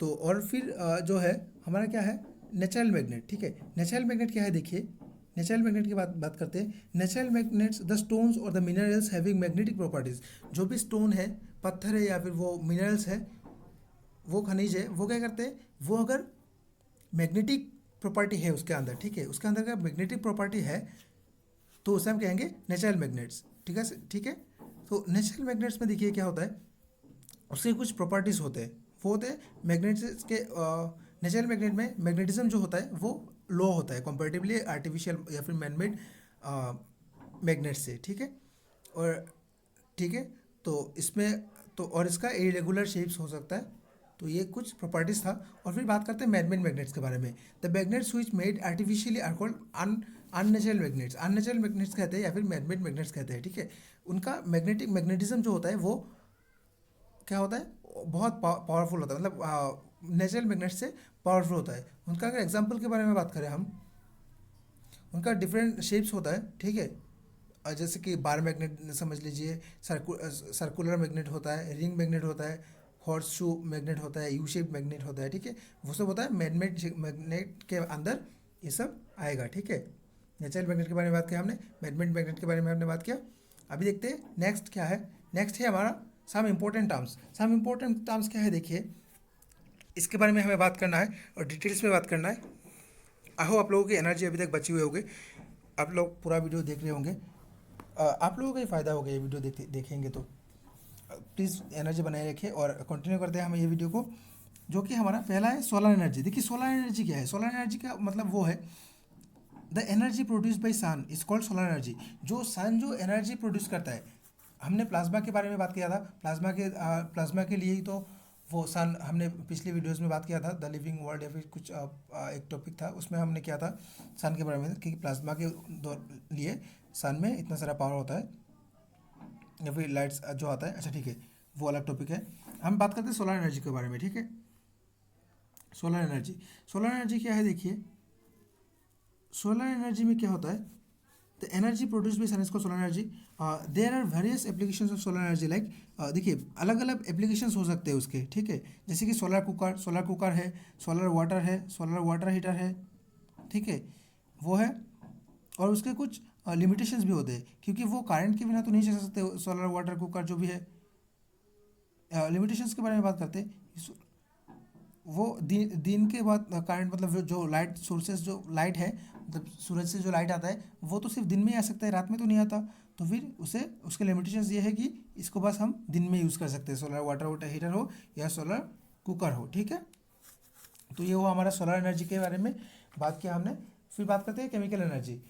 तो और फिर जो है हमारा क्या है, नेचुरल मैग्नेट, ठीक है। नेचुरल मैग्नेट क्या है, देखिए नेचुरल मैग्नेट की बात करते हैं। नेचुरल मैग्नेट्स द स्टोन्स और the minerals having magnetic properties. जो भी स्टोन है, पत्थर है या फिर वो मिनरल्स है, वो खनिज है, वो क्या करते हैं, वो अगर मैग्नेटिक प्रॉपर्टी है उसके अंदर, ठीक है, उसके अंदर का मैग्नेटिक प्रॉपर्टी है तो उसे हम कहेंगे नेचुरल मैग्नेट्स, ठीक है, ठीक है। तो नेचुरल मैग्नेट्स में देखिए क्या होता है, उसके कुछ प्रॉपर्टीज़ होते हैं, वो होते हैं मैग्नेट्स के, नेचुरल मैग्नेट में मैग्नेटिज्म जो होता है वो लो होता है कंपेरेटिवली आर्टिफिशियल या फिर मैनमेड मैग्नेट से, ठीक है। और ठीक है, तो इसमें तो और इसका इरेगुलर शेप्स हो सकता है, तो ये कुछ प्रॉपर्टीज था। और फिर बात करते हैं मैनमेड मैग्नेट्स के बारे में। The magnets which made artificially are called unnatural magnets. Unnatural magnets कहते हैं या फिर मैनमेड मैग्नेट्स कहते हैं, ठीक है। उनका मैग्नेटिज्म जो होता है वो क्या होता है, बहुत पावरफुल होता है, मतलब नेचुरल मैग्नेट से पावरफुल होता है। उनका अगर एग्जाम्पल के बारे में बात करें हम, उनका डिफरेंट शेप्स होता है, ठीक है। जैसे कि बार मैग्नेट समझ लीजिए, सर्कुलर मैग्नेट होता है, रिंग मैग्नेट होता है, हॉर्स शू मैग्नेट होता है, यू शेप मैग्नेट होता है, ठीक है। वो सब होता है मैनमेड मैग्नेट के अंदर, ये सब आएगा, ठीक है। नेचुरल मैग्नेट के बारे में बात किया हमने, मैनमेड मैग्नेट के बारे में हमने बात किया। अभी देखते हैं नेक्स्ट क्या है। नेक्स्ट है हमारा some important terms. Some important terms क्या है, देखिए इसके बारे में हमें बात करना है और डिटेल्स में बात करना है। आई होप आप लोगों की एनर्जी अभी तक बची हुई होगी, आप लोग पूरा वीडियो देख रहे होंगे, आप लोगों का ही फ़ायदा होगा ये वीडियो देखेंगे तो। प्लीज़ एनर्जी बनाए रखें और कंटिन्यू करते हैं हम ये वीडियो को, जो कि हमारा पहला है सोलर एनर्जी। देखिए सोलर एनर्जी क्या है, सोलर एनर्जी का मतलब वो है the energy produce by sun is called solar energy. जो सन जो एनर्जी प्रोड्यूस करता है, हमने प्लाज्मा के बारे में बात किया था, प्लाज्मा के लिए ही तो वो सन, हमने पिछली वीडियोस में बात किया था, द लिविंग वर्ल्ड या फिर कुछ एक टॉपिक था उसमें हमने किया था सन के बारे में, क्योंकि प्लाज्मा के लिए सन में इतना सारा पावर होता है या फिर लाइट्स जो आता है। अच्छा ठीक है, वो अलग टॉपिक है। हम बात करते हैं सोलर एनर्जी के बारे में, ठीक है। सोलर एनर्जी, सोलर एनर्जी क्या है देखिए, सोलर एनर्जी में क्या होता है, the energy produce by sun is called solar energy. There are various applications of solar energy, like देखिए अलग अलग एप्लीकेशंस हो सकते हैं उसके, ठीक है। जैसे कि सोलर कुकर है, सोलर वाटर है, सोलर वाटर हीटर है, ठीक है, वो है। और उसके कुछ लिमिटेशंस भी होते हैं, क्योंकि वो करंट के बिना तो नहीं चल सकते सोलर वाटर कुकर जो भी है। लिमिटेशंस के बारे में बात करते हैं, वो दिन के बाद करंट, मतलब जो लाइट सोर्सेज, जो लाइट है, मतलब सूरज से जो लाइट आता है वो तो सिर्फ दिन में ही आ सकता है, रात में तो नहीं आता। तो फिर उसे उसके लिमिटेशंस ये है कि इसको बस हम दिन में यूज़ कर सकते हैं, सोलर वाटर हीटर हो या सोलर कुकर हो, ठीक है। तो ये वो हमारा सोलर एनर्जी के बारे में बात किया हमने। फिर बात करते हैं chemical energy.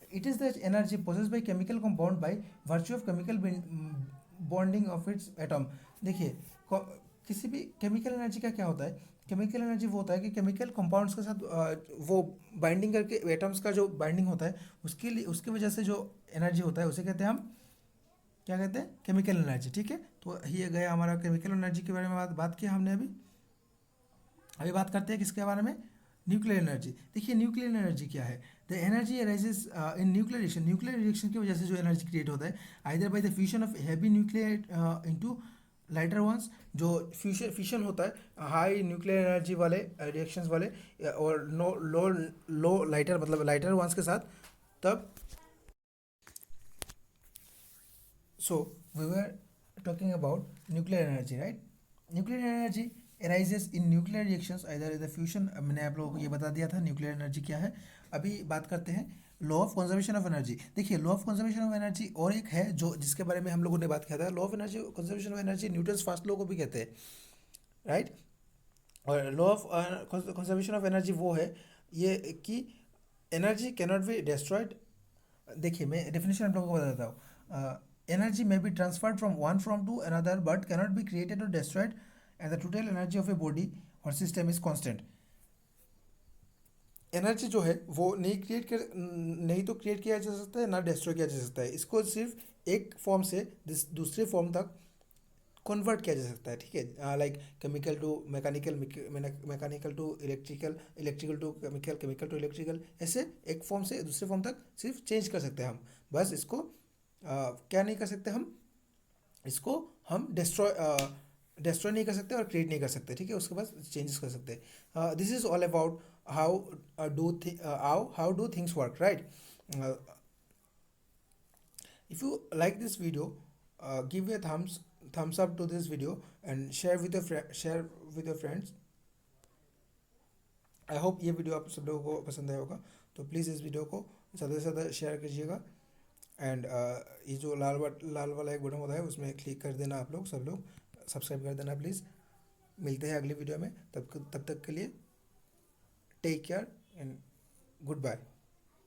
It is the energy possessed by chemical compound by virtue of chemical bonding of its atom. देखिए किसी भी केमिकल एनर्जी का क्या होता है, केमिकल एनर्जी वो होता है कि केमिकल कंपाउंड्स के साथ वो बाइंडिंग करके एटम्स का जो बाइंडिंग होता है उसके लिए, उसकी वजह से जो एनर्जी होता है उसे कहते हैं हम, क्या कहते हैं, केमिकल एनर्जी, ठीक है। तो ये गया हमारा केमिकल एनर्जी के बारे में बात किया हमने। अभी बात करते हैं किसके बारे में, न्यूक्लियर एनर्जी। देखिए न्यूक्लियर एनर्जी क्या है, the energy arises in nuclear reaction. Nuclear reaction की वजह से जो एनर्जी क्रिएट होता है, either by the fusion of heavy nuclear into lighter ones, जो फ्यूशन होता है हाई न्यूक्लियर एनर्जी वाले रिएक्शंस वाले, और नो लो लो लाइटर, मतलब लाइटर वंस के साथ, तब। So we were talking about nuclear energy, right. Nuclear energy arises in nuclear reactions either the fusion, मैंने आप लोगों को ये बता दिया था न्यूक्लियर एनर्जी क्या है। अभी बात करते हैं law of conservation of energy. देखिए law of conservation of energy और एक है जो, जिसके बारे में हम लोगों ने बात किया था, law of energy conservation of energy, Newton's first law को भी कहते हैं, राइट। और law of conservation of energy वो है ये कि एनर्जी कैनॉट बी डिस्ट्रॉयड। देखिए मैं डेफिनेशन आप लोगों को बता देता हूँ। Energy may be transferred from one form to another but cannot be created और destroyed, and the total energy of a body और सिस्टम इज कांस्टेंट। एनर्जी जो है वो नहीं तो क्रिएट किया जा सकता है, ना डिस्ट्रॉय किया जा सकता है। इसको सिर्फ एक फॉर्म से दूसरे फॉर्म तक कन्वर्ट किया जा सकता है, ठीक है। Like chemical to mechanical, mechanical to electrical, electrical to chemical, chemical to electrical, ऐसे एक फॉर्म से दूसरे फॉर्म तक सिर्फ चेंज कर सकते हैं हम। बस इसको क्या नहीं कर सकते हम, इसको हम डिस्ट्रॉय नहीं कर सकते और क्रिएट नहीं कर सकते, ठीक है। उसके बाद चेंजेस कर सकते हैं। This is all about how do things work, right. If you like this video, give a thumbs up to this video and share with your friends. I hope ये वीडियो आप सब लोगों को पसंद आया होगा, तो प्लीज़ इस वीडियो को ज़्यादा से ज़्यादा शेयर कीजिएगा। एंड ये जो लाल वाला एक बटन होता है उसमें क्लिक कर देना, आप लोग सब लोग सब्सक्राइब कर देना प्लीज़। मिलते हैं अगली वीडियो में, तब तक के लिए take care and good bye.